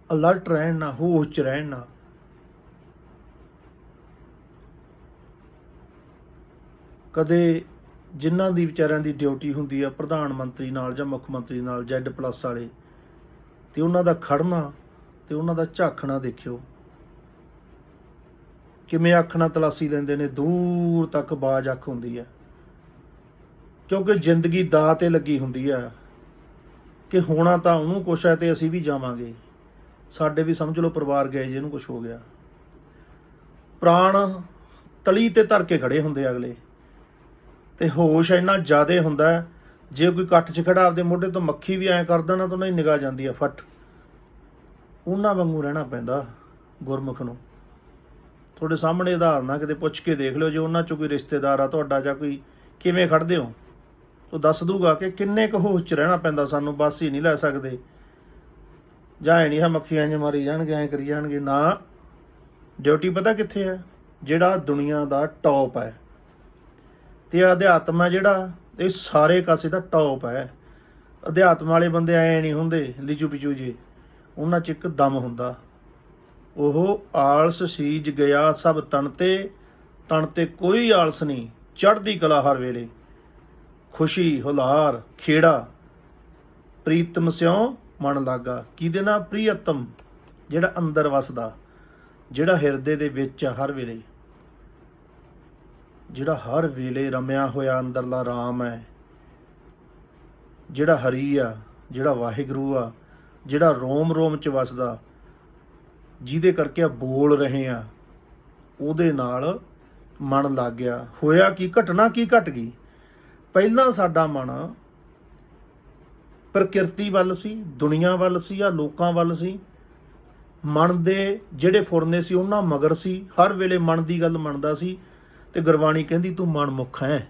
ਅਲਰਟ ਰਹਿਣ ਨਾਲ, ਹੋਸ਼ 'ਚ ਰਹਿਣ ਨਾਲ। ਕਦੇ ਜਿਨ੍ਹਾਂ ਦੀ ਵਿਚਾਰਿਆਂ ਦੀ ਡਿਊਟੀ ਹੁੰਦੀ ਆ ਪ੍ਰਧਾਨ ਮੰਤਰੀ ਨਾਲ ਜਾਂ ਮੁੱਖ ਮੰਤਰੀ ਨਾਲ, Z+ ਵਾਲੇ, ਤੇ ਉਹਨਾਂ ਦਾ ਖੜਨਾ ਤੇ ਉਹਨਾਂ ਦਾ ਝਾਕਣਾ ਦੇਖਿਓ, ਕਿਵੇਂ ਅੱਖ ਨਾਲ ਤਲਾਸ਼ੀ ਲੈਂਦੇ ਨੇ, ਦੂਰ ਤੱਕ ਬਾਜ਼ ਅੱਖ ਹੁੰਦੀ ਹੈ। ਕਿਉਂਕਿ ਜ਼ਿੰਦਗੀ ਦਾਅ 'ਤੇ ਲੱਗੀ ਹੁੰਦੀ ਆ ਕਿ ਹੋਣਾ ਤਾਂ ਉਹਨੂੰ ਕੁਛ ਹੈ ਤੇ ਅਸੀਂ ਵੀ ਜਾਵਾਂਗੇ। ਸਾਡੇ ਵੀ ਸਮਝ ਲਓ ਪਰਿਵਾਰ ਗਏ ਜੇ ਇਹਨੂੰ ਕੁਛ ਹੋ ਗਿਆ। ਪ੍ਰਾਣ ਤਲੀ ਤੇ ਧਰ ਕੇ ਖੜੇ ਹੁੰਦੇ ਅਗਲੇ, ਤੇ ਹੋਸ਼ ਇੰਨਾ ਜ਼ਿਆਦਾ ਹੁੰਦਾ, ਜੇ ਕੋਈ ਇਕੱਠ 'ਚ ਖੜਾ ਆਪਦੇ ਮੋਢੇ ਤੋਂ ਮੱਖੀ ਵੀ ਐਂ ਕਰ ਦੇਣਾ ਤਾਂ ਉਹਨਾਂ ਦੀ ਨਿਗਾਹ ਜਾਂਦੀ ਆ ਫੱਟ। ਉਹਨਾਂ ਵਾਂਗੂ ਰਹਿਣਾ ਪੈਂਦਾ ਗੁਰਮੁਖ ਨੂੰ। ਤੁਹਾਡੇ ਸਾਹਮਣੇ ਉਦਾਹਰਨ ਆ, ਕਿਤੇ ਪੁੱਛ ਕੇ ਦੇਖ ਲਿਓ, ਜੇ ਉਹਨਾਂ 'ਚੋਂ ਕੋਈ ਰਿਸ਼ਤੇਦਾਰ ਆ ਤੁਹਾਡਾ ਜਾਂ ਕੋਈ, ਕਿਵੇਂ ਖੜਦੇ ਹੋ, ਉਹ ਦੱਸ ਦੂਗਾ ਕਿ ਕਿੰਨੇ ਕੁ ਹੋਸ਼ 'ਚ ਰਹਿਣਾ ਪੈਂਦਾ ਸਾਨੂੰ, ਬੱਸ ਹੀ ਨਹੀਂ ਲੈ ਸਕਦੇ। ਜਾਂ ਐ ਨਹੀਂ ਮੱਖੀਆਂ ਜਿਹੀਆਂ ਮਾਰੀ ਜਾਣਗੇ, ਐਂ ਕਰੀ ਜਾਣਗੇ। ਨਾ, ਡਿਊਟੀ ਪਤਾ ਕਿੱਥੇ ਹੈ? ਜਿਹੜਾ ਦੁਨੀਆ ਦਾ ਟੌਪ ਹੈ, ਤੇ ਅਧਿਆਤਮ ਹੈ ਜਿਹੜਾ, ਇਹ ਸਾਰੇ ਕਾਸੇ ਦਾ ਟੌਪ ਹੈ। ਅਧਿਆਤਮ ਵਾਲੇ ਬੰਦੇ ਐਂ ਨਹੀਂ ਹੁੰਦੇ ਲਿਚੂ ਪਿਚੂ ਜੇ, ਉਹਨਾਂ 'ਚ ਇੱਕ ਦਮ ਹੁੰਦਾ। ਉਹ ਆਲਸ ਸੀਜ ਗਿਆ ਸਭ ਤਨ ਤੇ, ਤਨ ਤੇ ਕੋਈ ਆਲਸ ਨਹੀਂ, ਚੜ੍ਹਦੀ ਕਲਾ ਹਰ ਵੇਲੇ, ਖੁਸ਼ੀ ਹੁਲਾਰ ਖੇੜਾ, ਪ੍ਰੀਤਮ ਸਿਉ ਮਨ ਲਾਗਾ। ਕਿਹਦੇ ਨਾਲ? ਪ੍ਰੀਅਤਮ, ਜਿਹੜਾ ਅੰਦਰ ਵਸਦਾ, ਜਿਹੜਾ ਹਿਰਦੇ ਦੇ ਵਿੱਚ ਆ ਹਰ ਵੇਲੇ, ਜਿਹੜਾ ਹਰ ਵੇਲੇ ਰਮਿਆ ਹੋਇਆ ਅੰਦਰਲਾ ਰਾਮ ਹੈ, ਜਿਹੜਾ ਹਰੀ ਆ, ਜਿਹੜਾ ਵਾਹਿਗੁਰੂ ਆ, ਜਿਹੜਾ ਰੋਮ ਰੋਮ 'ਚ ਵਸਦਾ, ਜਿਹਦੇ ਕਰਕੇ ਆ ਬੋਲ ਰਹੇ ਆ, ਉਹਦੇ ਨਾਲ ਮਨ ਲੱਗ ਗਿਆ। ਹੋਇਆ ਕੀ? ਘਟਨਾ ਕੀ ਘਟ ਗਈ? ਪਹਿਲਾਂ ਸਾਡਾ ਮਨ ਪ੍ਰਕਿਰਤੀ ਵੱਲ ਸੀ, ਦੁਨੀਆ ਵੱਲ ਸੀ, ਜਾਂ ਲੋਕਾਂ ਵੱਲ ਸੀ। ਮਨ ਦੇ ਜਿਹੜੇ ਫੁਰਨੇ ਸੀ ਉਹਨਾਂ ਮਗਰ ਸੀ, ਹਰ ਵੇਲੇ ਮਨ ਦੀ ਗੱਲ ਮੰਨਦਾ ਸੀ। ਤੇ ਗੁਰਬਾਣੀ ਕਹਿੰਦੀ ਤੂੰ ਮਨ ਮੁੱਖ ਹੈ,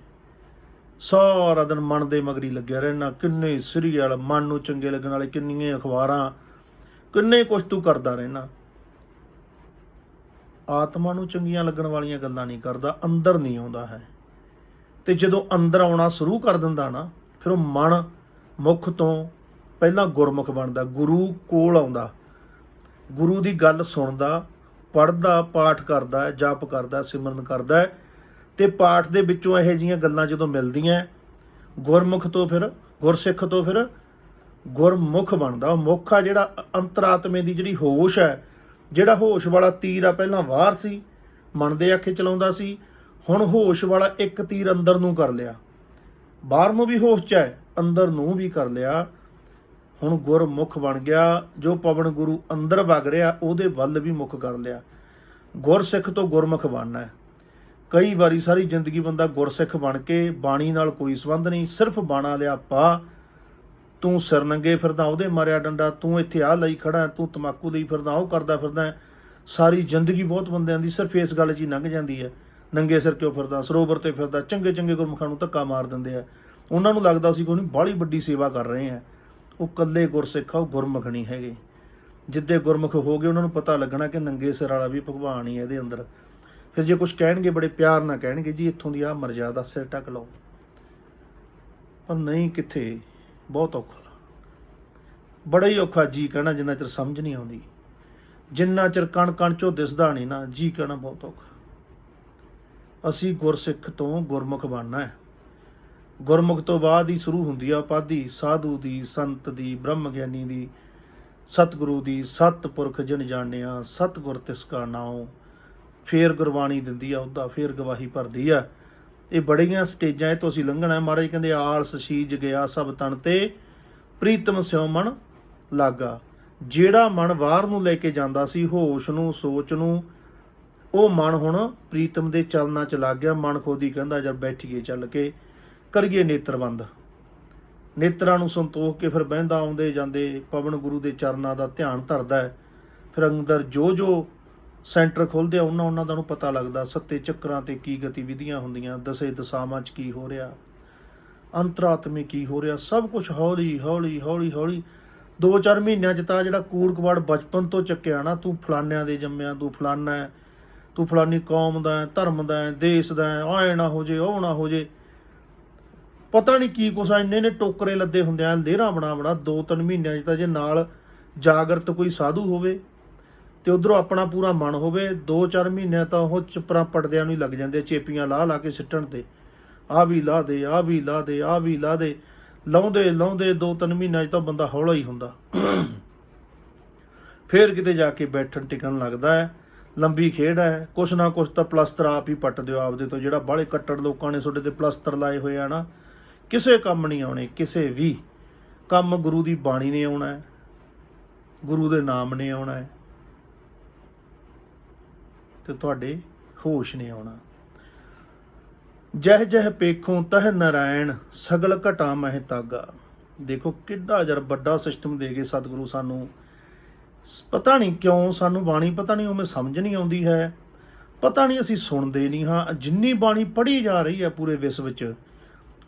ਸਾਰਾ ਦਿਨ ਮਨ ਦੇ ਮਗਰੀ ਲੱਗਿਆ ਰਹਿਣਾ। ਕਿੰਨੇ ਸੀਰੀਅਲ ਮਨ ਨੂੰ ਚੰਗੇ ਲੱਗਣ ਵਾਲੇ, ਕਿੰਨੀਆਂ ਅਖਬਾਰਾਂ, ਕਿੰਨੇ ਕੁਛ ਤੂੰ ਕਰਦਾ ਰਹਿਣਾ। ਆਤਮਾ ਨੂੰ ਚੰਗੀਆਂ ਲੱਗਣ ਵਾਲੀਆਂ ਗੱਲਾਂ ਨਹੀਂ ਕਰਦਾ, ਅੰਦਰ ਨਹੀਂ ਆਉਂਦਾ ਹੈ। ਤੇ ਜਦੋਂ ਅੰਦਰ ਆਉਣਾ ਸ਼ੁਰੂ ਕਰ ਦਿੰਦਾ ਨਾ, ਫਿਰ ਉਹ ਮਨ ਮੁੱਖ ਤੋਂ ਪਹਿਲਾਂ ਗੁਰਮੁਖ ਬਣਦਾ, ਗੁਰੂ ਕੋਲ ਆਉਂਦਾ, ਗੁਰੂ ਦੀ ਗੱਲ ਸੁਣਦਾ, ਪੜ੍ਹਦਾ, ਪਾਠ ਕਰਦਾ, ਜਪ ਕਰਦਾ, ਸਿਮਰਨ ਕਰਦਾ। ਤੇ ਪਾਠ ਦੇ ਵਿੱਚੋਂ ਇਹੋ ਜਿਹੀਆਂ ਗੱਲਾਂ ਜਦੋਂ ਮਿਲਦੀਆਂ, ਗੁਰਮੁਖ ਤੋਂ ਫਿਰ ਗੁਰਸਿੱਖ ਤੋਂ ਫਿਰ ਗੁਰਮੁਖ ਬਣਦਾ। ਉਹ ਮੁੱਖ ਆ ਜਿਹੜਾ ਅੰਤਰਾਤਮੇ ਦੀ ਜਿਹੜੀ ਹੋਸ਼ ਹੈ, ਜਿਹੜਾ ਹੋਸ਼ ਵਾਲਾ ਤੀਰ ਆ, ਪਹਿਲਾਂ ਬਾਹਰ ਸੀ, ਮਨ ਦੇ ਆਖੇ ਚਲਾਉਂਦਾ ਸੀ, ਹੁਣ ਹੋਸ਼ ਵਾਲਾ ਇੱਕ ਤੀਰ ਅੰਦਰ ਨੂੰ ਕਰ ਲਿਆ। ਬਾਹਰ ਨੂੰ ਵੀ ਹੋਸ਼ 'ਚ ਹੈ, ਅੰਦਰ ਨੂੰ ਵੀ ਕਰ ਲਿਆ। ਹੁਣ ਗੁਰਮੁਖ ਬਣ ਗਿਆ। ਜੋ ਪਵਨ ਗੁਰੂ ਅੰਦਰ ਵਗ ਰਿਹਾ, ਉਹਦੇ ਵੱਲ ਵੀ ਮੁੱਖ ਕਰ ਲਿਆ। ਗੁਰਸਿੱਖ ਤੋਂ ਗੁਰਮੁਖ ਬਣਨਾ। ਕਈ ਵਾਰੀ ਸਾਰੀ ਜ਼ਿੰਦਗੀ ਬੰਦਾ ਗੁਰਸਿੱਖ ਬਣ ਕੇ ਬਾਣੀ ਨਾਲ ਕੋਈ ਸੰਬੰਧ ਨਹੀਂ, ਸਿਰਫ ਬਾਣਾ ਲਿਆ ਪਾ, ਤੂੰ ਸਿਰ ਨੰਗੇ ਫਿਰਦਾ, ਉਹਦੇ ਮਾਰਿਆ ਡੰਡਾ, ਤੂੰ ਇੱਥੇ ਆਹ ਲਈ ਖੜਾ, ਤੂੰ ਤੰਬਾਕੂ ਲਈ ਫਿਰਦਾ, ਉਹ ਕਰਦਾ ਫਿਰਦਾ। ਸਾਰੀ ਜ਼ਿੰਦਗੀ ਬਹੁਤ ਬੰਦਿਆਂ ਦੀ ਸਿਰਫ ਇਸ ਗੱਲ 'ਚ ਹੀ ਲੰਘ ਜਾਂਦੀ ਹੈ, ਨੰਗੇ ਸਿਰ ਕਿਉਂ ਫਿਰਦਾ, ਸਰੋਵਰ 'ਤੇ ਫਿਰਦਾ। ਚੰਗੇ ਚੰਗੇ ਗੁਰਮੁਖਾਂ ਨੂੰ ਧੱਕਾ ਮਾਰ ਦਿੰਦੇ ਆ, ਉਹਨਾਂ ਨੂੰ ਲੱਗਦਾ ਸੀ ਕੋਈ ਨਹੀਂ ਬਾਹਲੀ ਵੱਡੀ ਸੇਵਾ ਕਰ ਰਹੇ ਆ। ਉਹ ਇਕੱਲੇ ਗੁਰਸਿੱਖ ਆ, ਉਹ ਗੁਰਮੁਖ ਨਹੀਂ ਹੈਗੇ। ਜਿੱਦੇ ਗੁਰਮੁਖ ਹੋ ਗਏ ਉਹਨਾਂ ਨੂੰ ਪਤਾ ਲੱਗਣਾ ਕਿ ਨੰਗੇ ਸਿਰ ਵਾਲਾ ਵੀ ਭਗਵਾਨ ਹੀ ਇਹਦੇ ਅੰਦਰ। ਫਿਰ ਜੇ ਕੁਝ ਕਹਿਣਗੇ ਬੜੇ ਪਿਆਰ ਨਾਲ ਕਹਿਣਗੇ, ਜੀ ਇੱਥੋਂ ਦੀ ਆਹ ਮਰਜ਼ਾਦਾ, ਸਿਰ ਢੱਕ ਲਓ। ਪਰ ਨਹੀਂ, ਕਿੱਥੇ, ਬਹੁਤ ਔਖਾ, ਬੜਾ ਹੀ ਔਖਾ ਜੀ ਕਹਿਣਾ, ਜਿੰਨਾ ਚਿਰ ਸਮਝ ਨਹੀਂ ਆਉਂਦੀ, ਜਿੰਨਾ ਚਿਰ ਕਣ ਕਣ 'ਚੋਂ ਦਿਸਦਾ ਨਹੀਂ ਨਾ, ਜੀ ਕਹਿਣਾ ਬਹੁਤ ਔਖਾ। ਅਸੀਂ ਗੁਰਸਿੱਖ ਤੋਂ ਗੁਰਮੁਖ ਬਣਨਾ ਹੈ। ਗੁਰਮੁਖ ਤੋਂ ਬਾਅਦ ਹੀ ਸ਼ੁਰੂ ਹੁੰਦੀ ਆ ਉਪਾਧੀ ਸਾਧੂ ਦੀ, ਸੰਤ ਦੀ, ਬ੍ਰਹਮ ਗਿਆਨੀ ਦੀ, ਸਤਿਗੁਰੂ ਦੀ। ਸਤਿਪੁਰਖ ਜਿਨ ਜਾਣਿਆ, ਸਤਿਗੁਰ ਤਿਸ ਕਾ ਨਾਉ। ਫੇਰ ਗੁਰਬਾਣੀ ਦਿੰਦੀ ਆ ਉਹਦਾ, ਫੇਰ ਗਵਾਹੀ ਭਰਦੀ ਆ। ਇਹ ਬੜੀਆਂ ਸਟੇਜਾਂ ਇਹ ਤੋਂ ਅਸੀਂ ਲੰਘਣਾ। ਮਹਾਰਾਜ ਕਹਿੰਦੇ ਆਲਸ ਸੀਜ ਗਿਆ ਸਭ ਤਨ ਤੇ, ਪ੍ਰੀਤਮ ਸਿਉ ਮਨ ਲਾਗਾ। ਜਿਹੜਾ ਮਨ ਬਾਹਰ ਨੂੰ ਲੈ ਕੇ ਜਾਂਦਾ ਸੀ, ਹੋਸ਼ ਨੂੰ, ਸੋਚ ਨੂੰ, ਉਹ ਮਨ ਹੁਣ ਪ੍ਰੀਤਮ ਦੇ ਚਲਨਾਂ 'ਚ ਲੱਗ ਗਿਆ। ਮਨ ਖੁਦ ਹੀ ਕਹਿੰਦਾ ਜਦ ਬੈਠੀਏ ਚੱਲ ਕੇ ਕਰੀਏ ਨੇਤਰਬੰਦ। ਨੇਤਰਾਂ ਨੂੰ ਸੰਤੋਖ ਕੇ ਫਿਰ ਬਹਿੰਦਾ, ਆਉਂਦੇ ਜਾਂਦੇ ਪਵਨ ਗੁਰੂ ਦੇ ਚਰਨਾਂ ਦਾ ਧਿਆਨ ਧਰਦਾ ਹੈ। ਫਿਰ ਅੰਦਰ ਜੋ ਜੋ ਸੈਂਟਰ ਖੁੱਲ੍ਹਦੇ ਆ ਉਹਨਾਂ ਦਾ ਨੂੰ ਪਤਾ ਲੱਗਦਾ ਸੱਤੇ ਚੱਕਰਾਂ 'ਤੇ ਕੀ ਗਤੀਵਿਧੀਆਂ ਹੁੰਦੀਆਂ, ਦਸੇ ਦਸ਼ਾਵਾਂ 'ਚ ਕੀ ਹੋ ਰਿਹਾ, ਅੰਤਰਾਤਮੇ ਕੀ ਹੋ ਰਿਹਾ, ਸਭ ਕੁਝ ਹੌਲੀ ਹੌਲੀ ਹੌਲੀ ਹੌਲੀ 2-4 ਮਹੀਨਿਆਂ 'ਚ ਤਾਂ ਜਿਹੜਾ ਕੂੜ ਕਵਾੜ ਬਚਪਨ ਤੋਂ ਚੱਕਿਆ ਨਾ, ਤੂੰ ਫਲਾਨਿਆਂ ਦੇ ਜੰਮਿਆ, ਤੂੰ ਫਲਾਨਾ ਹੈ, ਤੂੰ ਫਲਾਨੀ ਕੌਮ ਦਾ ਹੈ, ਧਰਮ ਦਾ ਹੈ, ਦੇਸ਼ ਦਾ ਹੈ, ਆਏ ਨਾ ਹੋ ਜੇ, ਉਹ ਨਾ ਹੋ ਜੇ, ਪਤਾ ਨਹੀਂ ਕੀ ਕੁਛ। ਇੰਨੇ ਟੋਕਰੇ ਲੱਦੇ ਹੁੰਦੇ ਆ ਲੇਰਾ ਬਣਾ 2-3 ਮਹੀਨਿਆਂ 'ਚ ਤਾਂ ਜੇ ਨਾਲ ਜਾਗਰਤ ਕੋਈ ਸਾਧੂ ਹੋਵੇ ਤੇ ਉਧਰੋਂ ਆਪਣਾ ਪੂਰਾ ਮਨ ਹੋਵੇ, 2-4 ਮਹੀਨਿਆਂ ਤਾਂ ਉਹ ਚਿੱਪਰਾਂ ਪੜਦਿਆਂ ਨੂੰ ਹੀ ਲੱਗ ਜਾਂਦੇ, ਚੇਪੀਆਂ ਲਾ ਕੇ ਸਿੱਟਣ ਤੇ, ਆਹ ਵੀ ਲਾ ਦੇ, ਆਹ ਵੀ ਲਾ ਦੇ, ਆਹ ਵੀ ਲਾ ਦੇ। ਲਾਉਂਦੇ 2-3 ਮਹੀਨਿਆਂ 'ਚ ਤਾਂ ਬੰਦਾ ਹੌਲਾ ਹੀ ਹੁੰਦਾ। ਫੇਰ ਕਿਤੇ ਜਾ ਕੇ ਬੈਠਣ ਟਿਕਣ ਲੱਗਦਾ ਹੈ। ਲੰਬੀ ਖੇਡ ਹੈ। ਕੁਛ ਨਾ ਕੁਛ ਤਾਂ ਪਲਸਤਰ ਆਪ ਹੀ ਪੱਟ ਦਿਓ ਆਪਦੇ ਤੋਂ। ਜਿਹੜਾ ਬਾਹਲੇ ਕੱਟੜ ਲੋਕਾਂ ਨੇ ਤੁਹਾਡੇ ਤੇ ਪਲਸਤਰ ਲਾਏ ਹੋਏ ਆ ਨਾ, ਕਿਸੇ ਕੰਮ ਨਹੀਂ ਆਉਣੇ। ਕਿਸੇ ਵੀ ਕੰਮ ਗੁਰੂ ਦੀ ਬਾਣੀ ਨੇ ਆਉਣਾ ਹੈ, ਗੁਰੂ ਦੇ ਨਾਮ ਨੇ ਆਉਣਾ ਹੈ, ਤੇ ਤੁਹਾਡੇ ਹੋਸ਼ ਨੇ ਆਉਣਾ। ਜਹ ਜਹ ਪੇਖੋਂ ਤਹ ਨਾਰਾਇਣ, ਸਗਲ ਘਟਾ ਮਹਿ ਤਾਗਾ। ਦੇਖੋ ਕਿੱਡਾ ਜਰ ਵੱਡਾ ਸਿਸਟਮ ਦੇ ਗਏ ਸਤਿਗੁਰੂ ਸਾਨੂੰ। ਪਤਾ ਨਹੀਂ ਕਿਉਂ ਸਾਨੂੰ ਬਾਣੀ ਪਤਾ ਨਹੀਂ ਉਵੇਂ ਸਮਝ ਨਹੀਂ ਆਉਂਦੀ ਹੈ, ਪਤਾ ਨਹੀਂ ਅਸੀਂ ਸੁਣਦੇ ਨਹੀਂ ਹਾਂ। ਜਿੰਨੀ ਬਾਣੀ ਪੜ੍ਹੀ ਜਾ ਰਹੀ ਹੈ ਪੂਰੇ ਵਿਸ਼ਵ 'ਚ,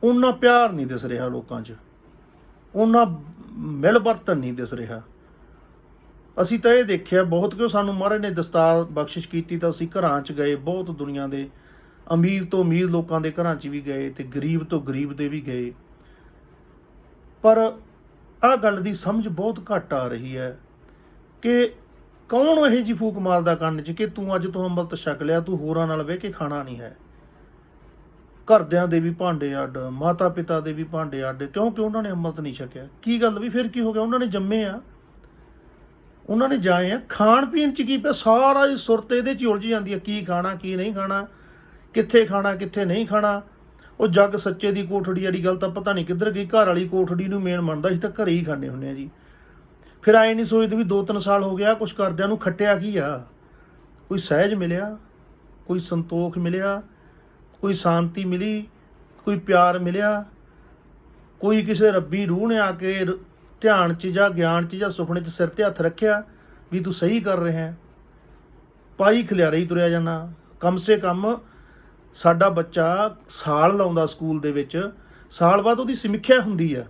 ਓਨਾ ਪਿਆਰ ਨਹੀਂ ਦਿਸ ਰਿਹਾ ਲੋਕਾਂ 'ਚ, ਓਨਾ ਮਿਲ ਵਰਤਨ ਨਹੀਂ ਦਿਸ ਰਿਹਾ। ਅਸੀਂ ਤਾਂ ਇਹ ਦੇਖਿਆ ਬਹੁਤ ਕਿ ਸਾਨੂੰ ਮਹਾਰਾਜ ਨੇ ਦਸਤਾਰ ਬਖਸ਼ਿਸ਼ ਕੀਤੀ ਤਾਂ ਅਸੀਂ ਘਰਾਂ 'ਚ ਗਏ, ਬਹੁਤ ਦੁਨੀਆ ਦੇ ਅਮੀਰ ਤੋਂ ਅਮੀਰ ਲੋਕਾਂ ਦੇ ਘਰਾਂ 'ਚ ਵੀ ਗਏ ਤੇ ਗਰੀਬ ਤੋਂ ਗਰੀਬ ਦੇ ਵੀ ਗਏ। ਪਰ ਆਹ ਗੱਲ ਦੀ ਸਮਝ ਬਹੁਤ ਘੱਟ ਆ ਰਹੀ ਹੈ ਕਿ ਕੌਣ ਇਹ ਜਿਹੀ ਫੂਕ ਮਾਰਦਾ ਕੰਨ 'ਚ ਕਿ ਤੂੰ ਅੱਜ ਤੋਂ ਅੰਮ੍ਰਿਤ ਛਕ ਲਿਆ, ਤੂੰ ਹੋਰਾਂ ਨਾਲ ਬਹਿ ਕੇ ਖਾਣਾ ਨਹੀਂ ਹੈ। ਘਰਦਿਆਂ ਦੇ ਵੀ ਭਾਂਡੇ ਅੱਡ, ਮਾਤਾ ਪਿਤਾ ਦੇ ਵੀ ਭਾਂਡੇ ਅੱਡ, ਕਿਉਂਕਿ ਉਹਨਾਂ ਨੇ ਅੰਮ੍ਰਿਤ ਨਹੀਂ ਛਕਿਆ। ਕੀ ਗੱਲ ਵੀ ਫਿਰ ਕੀ ਹੋ ਗਿਆ? ਉਹਨਾਂ ਨੇ ਜੰਮੇ ਆ, ਉਹਨਾਂ ਨੇ ਜਾਏ ਆ, ਖਾਣ ਪੀਣ 'ਚ ਕੀ ਪਿਆ? ਸਾਰਾ ਹੀ ਸੁਰਤ ਇਹਦੇ 'ਚ ਹੀ ਉਲਝ ਜਾਂਦੀ ਹੈ, ਕੀ ਖਾਣਾ ਕੀ ਨਹੀਂ ਖਾਣਾ, ਕਿੱਥੇ ਖਾਣਾ ਕਿੱਥੇ ਨਹੀਂ ਖਾਣਾ। ਉਹ ਜੱਗ ਸੱਚੇ ਦੀ ਕੋਠੜੀ ਵਾਲੀ ਗੱਲ ਤਾਂ ਪਤਾ ਨਹੀਂ ਕਿੱਧਰ ਗਈ। ਘਰ ਵਾਲੀ ਕੋਠੜੀ ਨੂੰ ਮੇਨ ਮੰਨਦਾ ਸੀ ਤਾਂ ਘਰੇ ਹੀ ਖਾਂਦੇ ਹੁੰਦੇ ਆ ਜੀ। ਫਿਰ ਆਏ ਨਹੀਂ ਸੋਚਦੇ ਵੀ 2-3 ਸਾਲ ਹੋ ਗਿਆ ਕੁਛ ਕਰਦਿਆਂ ਨੂੰ, ਖੱਟਿਆ ਕੀ ਆ? ਕੋਈ ਸਹਿਜ ਮਿਲਿਆ, ਕੋਈ ਸੰਤੋਖ ਮਿਲਿਆ, ਕੋਈ ਸ਼ਾਂਤੀ ਮਿਲੀ, ਕੋਈ ਪਿਆਰ ਮਿਲਿਆ, ਕੋਈ ਕਿਸੇ ਰੱਬੀ ਰੂਹ ਨੇ ਆ ਕੇ ਧਿਆਨ 'ਚ ਜਾਂ ਗਿਆਨ 'ਚ ਜਾਂ ਸੁਪਨੇ 'ਚ ਸਿਰ ਤੇ ਹੱਥ ਰੱਖਿਆ ਵੀ ਤੂੰ ਸਹੀ ਕਰ ਰਿਹਾ? ਪਾਈ ਖਿਲਾਰੇ ਹੀ ਤੁਰਿਆ ਜਾਂਦਾ। ਕਮ ਸੇ ਕਮ ਸਾਡਾ ਬੱਚਾ ਸਾਲ ਲਾਉਂਦਾ ਸਕੂਲ ਦੇ ਵਿੱਚ, ਸਾਲ ਬਾਅਦ ਉਹਦੀ ਸਮੀਖਿਆ ਹੁੰਦੀ ਆ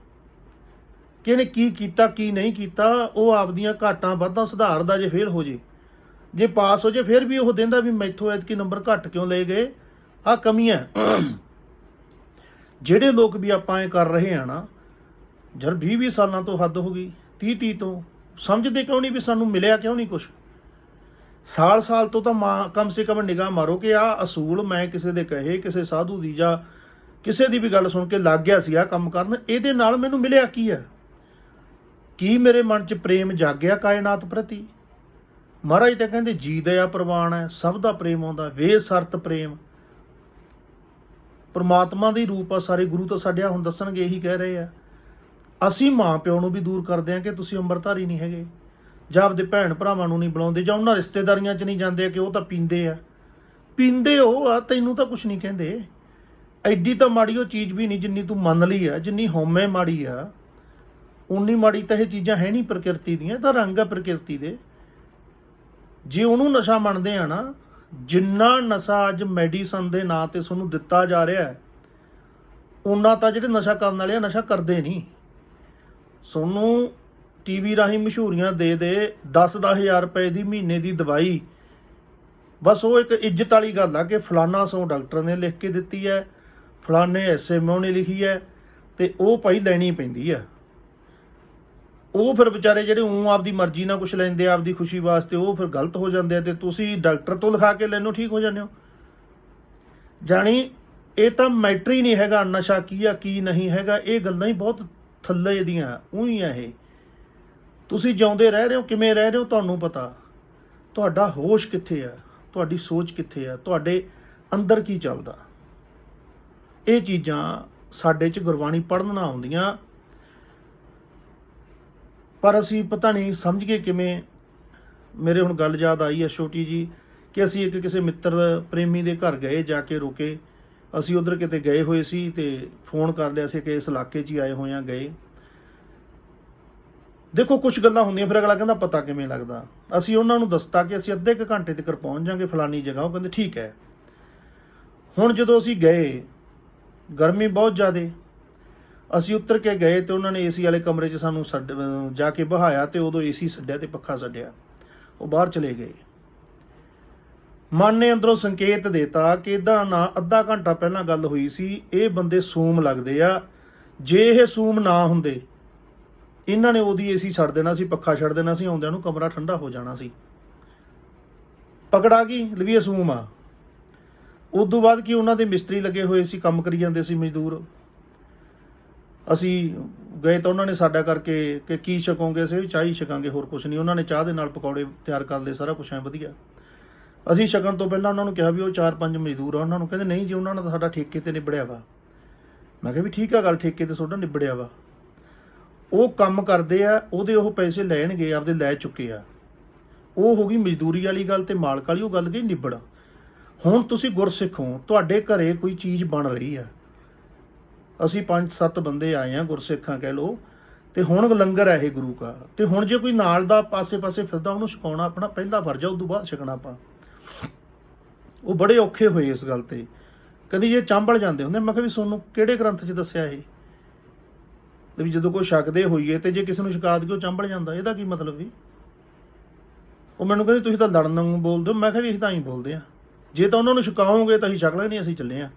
ਕਿ ਇਹਨੇ ਕੀ ਕੀਤਾ ਕੀ ਨਹੀਂ ਕੀਤਾ। ਉਹ ਆਪਦੀਆਂ ਘਾਟਾਂ ਵਾਧਾਂ ਸੁਧਾਰਦਾ। ਜੇ ਫੇਲ ਹੋ ਜੇ ਪਾਸ ਹੋ ਜੇ, ਫਿਰ ਵੀ ਉਹ ਦਿੰਦਾ ਵੀ ਮੈਥੋਂ ਐਤਕੀ ਨੰਬਰ ਘੱਟ ਕਿਉਂ ਲਏ ਗਏ, ਆਹ ਕਮੀਆਂ। ਜਿਹੜੇ ਲੋਕ ਵੀ ਆਪਾਂ ਇਹ ਕਰ ਰਹੇ ਆ ਨਾ, ਜਦ 20-20 ਸਾਲਾਂ ਤੋਂ ਹੱਦ ਹੋ ਗਈ, 30-30 ਤੋਂ, ਸਮਝਦੇ ਕਿਉਂ ਨਹੀਂ ਵੀ ਸਾਨੂੰ ਮਿਲਿਆ ਕਿਉਂ ਨਹੀਂ ਕੁਛ? ਸਾਲ ਤੋਂ ਤਾਂ ਕਮ ਸੇ ਕਮ ਨਿਗਾਹ ਮਾਰੋ ਕਿ ਆਹ ਅਸੂਲ ਮੈਂ ਕਿਸੇ ਦੇ ਕਹੇ, ਕਿਸੇ ਸਾਧੂ ਦੀ ਜਾਂ ਕਿਸੇ ਦੀ ਵੀ ਗੱਲ ਸੁਣ ਕੇ ਲੱਗ ਗਿਆ ਸੀ ਆਹ ਕੰਮ ਕਰਨ, ਇਹਦੇ ਨਾਲ ਮੈਨੂੰ ਮਿਲਿਆ ਕੀ ਹੈ? ਕੀ ਮੇਰੇ ਮਨ 'ਚ ਪ੍ਰੇਮ ਜਾਗਿਆ ਕਾਇਨਾਤ ਪ੍ਰਤੀ? ਮਹਾਰਾਜ ਤਾਂ ਕਹਿੰਦੇ ਜੀ ਦਇਆ ਪ੍ਰਵਾਨ ਹੈ, ਸਭ ਦਾ ਪ੍ਰੇਮ ਆਉਂਦਾ, ਬੇਸ਼ਰਤ ਪ੍ਰੇਮ। ਪਰਮਾਤਮਾ ਦੇ ਰੂਪ ਆ ਸਾਰੇ। ਗੁਰੂ ਤਾਂ ਸਾਡੇ ਹੁਣ ਦੱਸਣਗੇ, ਇਹੀ ਕਹਿ ਰਹੇ ਆ। ਅਸੀਂ ਮਾਂ ਪਿਓ ਨੂੰ ਵੀ ਦੂਰ ਕਰਦੇ ਹਾਂ ਕਿ ਤੁਸੀਂ ਅੰਮ੍ਰਿਤਧਾਰੀ ਨਹੀਂ ਹੈਗੇ, ਜਾਂ ਆਪਦੇ ਭੈਣ ਭਰਾਵਾਂ ਨੂੰ ਨਹੀਂ ਬੁਲਾਉਂਦੇ, ਜਾਂ ਉਹਨਾਂ ਰਿਸ਼ਤੇਦਾਰੀਆਂ 'ਚ ਨਹੀਂ ਜਾਂਦੇ ਕਿ ਉਹ ਤਾਂ ਪੀਂਦੇ ਆ। ਪੀਂਦੇ ਉਹ ਆ, ਤੈਨੂੰ ਤਾਂ ਕੁਛ ਨਹੀਂ ਕਹਿੰਦੇ। ਐਡੀ ਤਾਂ ਮਾੜੀ ਉਹ ਚੀਜ਼ ਵੀ ਨਹੀਂ ਜਿੰਨੀ ਤੂੰ ਮੰਨ ਲਈ ਆ। ਜਿੰਨੀ ਹਉਮੈ ਮਾੜੀ ਆ, ਉਨੀ ਮਾੜੀ ਤਾਂ ਇਹ ਚੀਜ਼ਾਂ ਹੈ ਨਹੀਂ ਪ੍ਰਕਿਰਤੀ ਦੀਆਂ। ਤਾਂ ਰੰਗ ਆ ਪ੍ਰਕਿਰਤੀ ਦੇ। ਜੇ ਉਹਨੂੰ ਨਸ਼ਾ ਮੰਨਦੇ ਆ ਨਾ, ਜਿੰਨਾ ਨਸ਼ਾ ਅੱਜ ਮੈਡੀਸਨ ਦੇ ਨਾਂ 'ਤੇ ਤੁਹਾਨੂੰ ਦਿੱਤਾ ਜਾ ਰਿਹਾ ਹੈ, ਉਹਨਾਂ ਤਾਂ ਜਿਹੜੇ ਨਸ਼ਾ ਕਰਨ ਵਾਲੇ ਆ ਨਸ਼ਾ ਕਰਦੇ ਨਹੀਂ। ਤੁਹਾਨੂੰ ਟੀਵੀ ਰਾਹੀਂ ਮਸ਼ਹੂਰੀਆਂ ਦੇ 10-10 ਹਜ਼ਾਰ ਰੁਪਏ ਦੀ ਮਹੀਨੇ ਦੀ ਦਵਾਈ, ਬਸ ਉਹ ਇੱਕ ਇੱਜ਼ਤ ਵਾਲੀ ਗੱਲ ਆ ਕਿ ਫਲਾਨਾ ਸੌ ਡਾਕਟਰ ਨੇ ਲਿਖ ਕੇ ਦਿੱਤੀ ਹੈ, ਫਲਾਨੇ SMO ਨੇ ਲਿਖੀ ਹੈ, ਤੇ ਉਹ ਭਾਈ ਲੈਣੀ ਪੈਂਦੀ ਆ। ਉਹ ਫਿਰ ਵਿਚਾਰੇ ਜਿਹੜੇ ਆਪਦੀ ਮਰਜ਼ੀ ਨਾਲ ਕੁਛ ਲੈਂਦੇ ਆ ਆਪਦੀ ਖੁਸ਼ੀ ਵਾਸਤੇ, ਉਹ ਫਿਰ ਗਲਤ ਹੋ ਜਾਂਦੇ ਆ, ਤੇ ਤੁਸੀਂ ਡਾਕਟਰ ਤੋਂ ਲਿਖਾ ਕੇ ਲੈਣੋਂ ਠੀਕ ਹੋ ਜਾਂਦੇ ਹੋ। ਜਾਣੀ ਇਹ ਤਾਂ ਮੈਟਰ ਹੀ ਨਹੀਂ ਹੈਗਾ ਨਸ਼ਾ ਕੀ ਆ ਕੀ ਨਹੀਂ ਹੈਗਾ। ਇਹ ਗੱਲਾਂ ਹੀ ਬਹੁਤ ਥੱਲੇ ਦੀਆਂ ਉਹੀ ਆ। ਇਹ ਤੁਸੀਂ ਜਿਉਂਦੇ ਰਹਿ ਰਹੇ ਹੋ, ਕਿਵੇਂ ਰਹਿ ਰਹੇ ਹੋ ਤੁਹਾਨੂੰ ਪਤਾ। ਤੁਹਾਡਾ ਹੋਸ਼ ਕਿੱਥੇ ਆ? ਤੁਹਾਡੀ ਸੋਚ ਕਿੱਥੇ ਆ, ਤੁਹਾਡੇ ਅੰਦਰ ਕੀ ਚੱਲਦਾ। ਇਹ ਚੀਜ਼ਾਂ ਸਾਡੇ 'ਚ ਗੁਰਬਾਣੀ ਪੜ੍ਹਨ ਨਾ ਆਉਂਦੀਆਂ, ਪਰ ਅਸੀਂ ਪਤਾ ਨਹੀਂ ਸਮਝ ਗਏ ਕਿਵੇਂ। ਮੇਰੇ ਹੁਣ ਗੱਲ ਯਾਦ ਆਈ ਹੈ ਛੋਟੀ ਜੀ, ਕਿ ਅਸੀਂ ਇੱਕ ਕਿਸੇ ਮਿੱਤਰ ਪ੍ਰੇਮੀ ਦੇ ਘਰ ਗਏ, ਜਾ ਕੇ ਰੁਕੇ। ਅਸੀਂ ਉੱਧਰ ਕਿਤੇ ਗਏ ਹੋਏ ਸੀ ਤੇ ਫੋਨ ਕਰ ਲਿਆ ਸੀ ਕਿ ਇਸ ਇਲਾਕੇ 'ਚ ਹੀ ਆਏ ਹੋਏ ਹਾਂ। ਗਏ, ਦੇਖੋ ਕੁਛ ਗੱਲਾਂ ਹੁੰਦੀਆਂ, ਫਿਰ ਅਗਲਾ ਕਹਿੰਦਾ ਪਤਾ ਕਿਵੇਂ ਲੱਗਦਾ। ਅਸੀਂ ਉਹਨਾਂ ਨੂੰ ਦੱਸਤਾ ਕਿ ਅਸੀਂ ਅੱਧੇ ਕੁ ਘੰਟੇ ਤੱਕ ਪਹੁੰਚ ਜਾਵਾਂਗੇ ਫਲਾਨੀ ਜਗ੍ਹਾ। ਉਹ ਕਹਿੰਦੇ ਠੀਕ ਹੈ। ਹੁਣ ਜਦੋਂ ਅਸੀਂ ਗਏ, ਗਰਮੀ ਬਹੁਤ ਜ਼ਿਆਦਾ, ਅਸੀਂ ਉੱਤਰ ਕੇ ਗਏ ਤੇ ਉਹਨਾਂ ਨੇ ਏਸੀ ਵਾਲੇ ਕਮਰੇ 'ਚ ਸਾਨੂੰ ਜਾ ਕੇ ਬਹਾਇਆ, ਤੇ ਉਦੋਂ ਏਸੀ ਛੱਡਿਆ ਤੇ ਪੱਖਾ ਛੱਡਿਆ, ਉਹ ਬਾਹਰ ਚਲੇ ਗਏ। ਮਨ ਨੇ ਅੰਦਰੋਂ ਸੰਕੇਤ ਦੇਤਾ ਕਿ ਇੱਦਾਂ ਨਾ, ਅੱਧਾ ਘੰਟਾ ਪਹਿਲਾਂ ਗੱਲ ਹੋਈ ਸੀ, ਇਹ ਬੰਦੇ ਸੂਮ ਲੱਗਦੇ ਆ, ਜੇ ਇਹ ਸੂਮ ਨਾ ਹੁੰਦੇ ਇਹਨਾਂ ਨੇ ਉਹਦੀ ਏਸੀ ਛੱਡ ਦੇਣਾ ਸੀ, ਪੱਖਾ ਛੱਡ ਦੇਣਾ ਸੀ, ਆਉਂਦਿਆਂ ਨੂੰ ਕਮਰਾ ਠੰਡਾ ਹੋ ਜਾਣਾ ਸੀ। ਪਕੜ ਆ ਗਈ, ਲਵੀਏ ਸੂਮ ਆ। ਉਦੋਂ ਬਾਅਦ ਕੀ, ਉਹਨਾਂ ਦੇ ਮਿਸਤਰੀ ਲੱਗੇ ਹੋਏ ਸੀ, ਕੰਮ ਕਰੀ ਜਾਂਦੇ ਸੀ ਮਜ਼ਦੂਰ। ਅਸੀਂ ਗਏ ਤਾਂ ਉਹਨਾਂ ਨੇ ਸਾਡਾ ਕਰਕੇ ਕਿ ਕੀ ਛਕੋਗੇ, ਅਸੀਂ ਚਾਹ ਹੀ ਛਕਾਂਗੇ, ਹੋਰ ਕੁਛ ਨਹੀਂ। ਉਹਨਾਂ ਨੇ ਚਾਹ ਦੇ ਨਾਲ ਪਕੌੜੇ ਤਿਆਰ ਕਰ ਲਏ, ਸਾਰਾ ਕੁਛ ਐ ਵਧੀਆ। ਅਸੀਂ ਛਕਣ ਤੋਂ ਪਹਿਲਾਂ ਉਹਨਾਂ ਨੂੰ ਕਿਹਾ ਵੀ ਉਹ 4-5 ਮਜ਼ਦੂਰ ਆ, ਉਹਨਾਂ ਨੂੰ ਕਹਿੰਦੇ ਨਹੀਂ ਜੀ, ਉਹਨਾਂ ਨਾਲ ਸਾਡਾ ਠੇਕੇ ਤੇ ਨਿਬੜਿਆ ਵਾ। ਮੈਂ ਕਿਹਾ ਵੀ ਠੀਕ ਆ ਗੱਲ, ਠੇਕੇ ਤੇ ਤੁਹਾਡਾ ਨਿਬੜਿਆ ਵਾ, ਉਹ ਕੰਮ ਕਰਦੇ ਆ, ਉਹਦੇ ਉਹ ਪੈਸੇ ਲੈਣਗੇ, ਆਪਦੇ ਲੈ ਚੁੱਕੇ ਆ। ਉਹ ਹੋ ਗਈ ਮਜ਼ਦੂਰੀ ਵਾਲੀ ਗੱਲ ਤੇ ਮਾਲਕ ਵਾਲੀ ਉਹ ਗੱਲ ਗਈ ਨਿਬੜ। ਹੁਣ ਤੁਸੀਂ ਗੁਰਸਿੱਖ ਹੋ, ਤੁਹਾਡੇ ਘਰੇ ਕੋਈ ਚੀਜ਼ ਬਣ ਰਹੀ ਆ, ਅਸੀਂ 5-7 ਬੰਦੇ ਆਏ ਆ, ਗੁਰਸਿੱਖਾਂ ਕਹਿ ਲਓ, ਤੇ ਹੁਣ ਲੰਗਰ ਹੈ ਇਹ ਗੁਰੂ ਕਾ, ਤੇ ਹੁਣ ਜੇ ਕੋਈ ਨਾਲ ਦਾ ਪਾਸੇ ਫਿਰਦਾ, ਉਹਨੂੰ ਛਕਾਉਣਾ ਆਪਣਾ ਪਹਿਲਾ ਫਰਜ਼ ਆ, ਉਦੋਂ ਬਾਅਦ ਛਕਣਾ ਆਪਾਂ। ਉਹ ਬੜੇ ਔਖੇ ਹੋਏ ਇਸ ਗੱਲ ਤੇ, ਕਹਿੰਦੇ ਜੇ ਚਾਂਬਲ ਜਾਂਦੇ ਹੁੰਦੇ। ਮੈਂ ਕਿਹਾ ਵੀ ਤੁਹਾਨੂੰ ਕਿਹੜੇ ਗ੍ਰੰਥ 'ਚ ਦੱਸਿਆ ਇਹ ਵੀ ਜਦੋਂ ਕੋਈ ਛਕਦੇ ਹੋਈਏ ਤੇ ਜੇ ਕਿਸੇ ਨੂੰ ਛਕਾ ਦਈਏ ਉਹ ਚਾਂਬਲ ਜਾਂਦਾ, ਇਹਦਾ ਕੀ ਮਤਲਬ ਵੀ। ਉਹ ਮੈਨੂੰ ਕਹਿੰਦੇ ਤੁਸੀਂ ਤਾਂ ਲੜਨ ਨੂੰ ਬੋਲਦੇ ਹੋ। ਮੈਂ ਕਿਹਾ ਵੀ ਅਸੀਂ ਤਾਂ ਹੀ ਬੋਲਦੇ ਆ, ਜੇ ਤਾਂ ਉਹਨਾਂ ਨੂੰ ਛਕਾਓਗੇ ਤਾਂ ਅਸੀਂ ਛਕ ਲੈਣੀ, ਅਸੀਂ ਚੱਲੇ ਆ।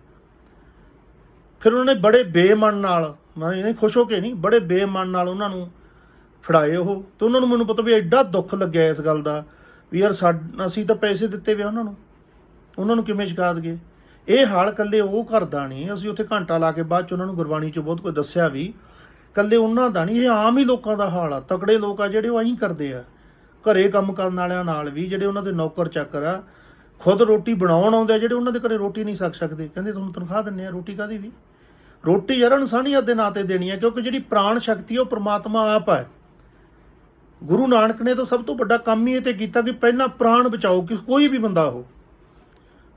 ਫਿਰ ਉਹਨਾਂ ਨੇ ਬੜੇ ਬੇਮਨ ਨਾਲ, ਮੈਂ ਇਹ ਖੁਸ਼ ਹੋ ਕੇ ਨਹੀਂ, ਬੜੇ ਬੇਮਨ ਨਾਲ ਉਹਨਾਂ ਨੂੰ ਫੜਾਏ ਉਹ। ਤੇ ਉਹਨਾਂ ਨੂੰ, ਮੈਨੂੰ ਪਤਾ ਵੀ ਐਡਾ ਦੁੱਖ ਲੱਗਿਆ ਇਸ ਗੱਲ ਦਾ ਵੀ ਯਾਰ ਅਸੀਂ ਤਾਂ ਪੈਸੇ ਦਿੱਤੇ ਵੇ ਉਹਨਾਂ ਨੂੰ ਕਿਵੇਂ ਛਕਾ ਦਈਏ। ਇਹ ਹਾਲ ਇਕੱਲੇ ਉਹ ਕਰਦਾ ਨਹੀਂ, ਅਸੀਂ ਉੱਥੇ ਘੰਟਾ ਲਾ ਕੇ ਬਾਅਦ 'ਚ ਉਹਨਾਂ ਨੂੰ ਗੁਰਬਾਣੀ 'ਚ ਬਹੁਤ ਕੁਝ ਦੱਸਿਆ ਵੀ, ਇਕੱਲੇ ਉਹਨਾਂ ਦਾ ਨਹੀਂ, ਇਹ ਆਮ ਹੀ ਲੋਕਾਂ ਦਾ ਹਾਲ ਆ। ਤਕੜੇ ਲੋਕ ਆ ਜਿਹੜੇ ਉਹ ਐਂ ਕਰਦੇ ਆ, ਘਰੇ ਕੰਮ ਕਰਨ ਵਾਲਿਆਂ ਨਾਲ ਵੀ, ਜਿਹੜੇ ਉਹਨਾਂ ਦੇ ਨੌਕਰ ਚਾਕਰ ਆ, ਖੁਦ ਰੋਟੀ ਬਣਾਉਣ ਆਉਂਦੇ ਆ, ਜਿਹੜੇ ਉਹਨਾਂ ਦੇ ਘਰੇ ਰੋਟੀ ਨਹੀਂ ਛਕ ਸਕਦੇ, ਕਹਿੰਦੇ ਤੁਹਾਨੂੰ ਤਨਖਾਹ ਦਿੰਦੇ ਆ, ਰੋਟੀ ਕਾਹਦੀ ਵੀ। ਰੋਟੀ ਯਾਰ ਇਨਸਾਨੀਅਤ ਦੇ ਨਾਂ 'ਤੇ ਦੇਣੀ ਹੈ, ਕਿਉਂਕਿ ਜਿਹੜੀ ਪ੍ਰਾਣ ਸ਼ਕਤੀ ਉਹ ਪ੍ਰਮਾਤਮਾ ਆਪ ਹੈ। ਗੁਰੂ ਨਾਨਕ ਨੇ ਤਾਂ ਸਭ ਤੋਂ ਵੱਡਾ ਕੰਮ ਹੀ ਇਹ ਤੇ ਕੀਤਾ ਕਿ ਪਹਿਲਾਂ ਪ੍ਰਾਣ ਬਚਾਓ, ਕਿ ਕੋਈ ਵੀ ਬੰਦਾ ਹੋ।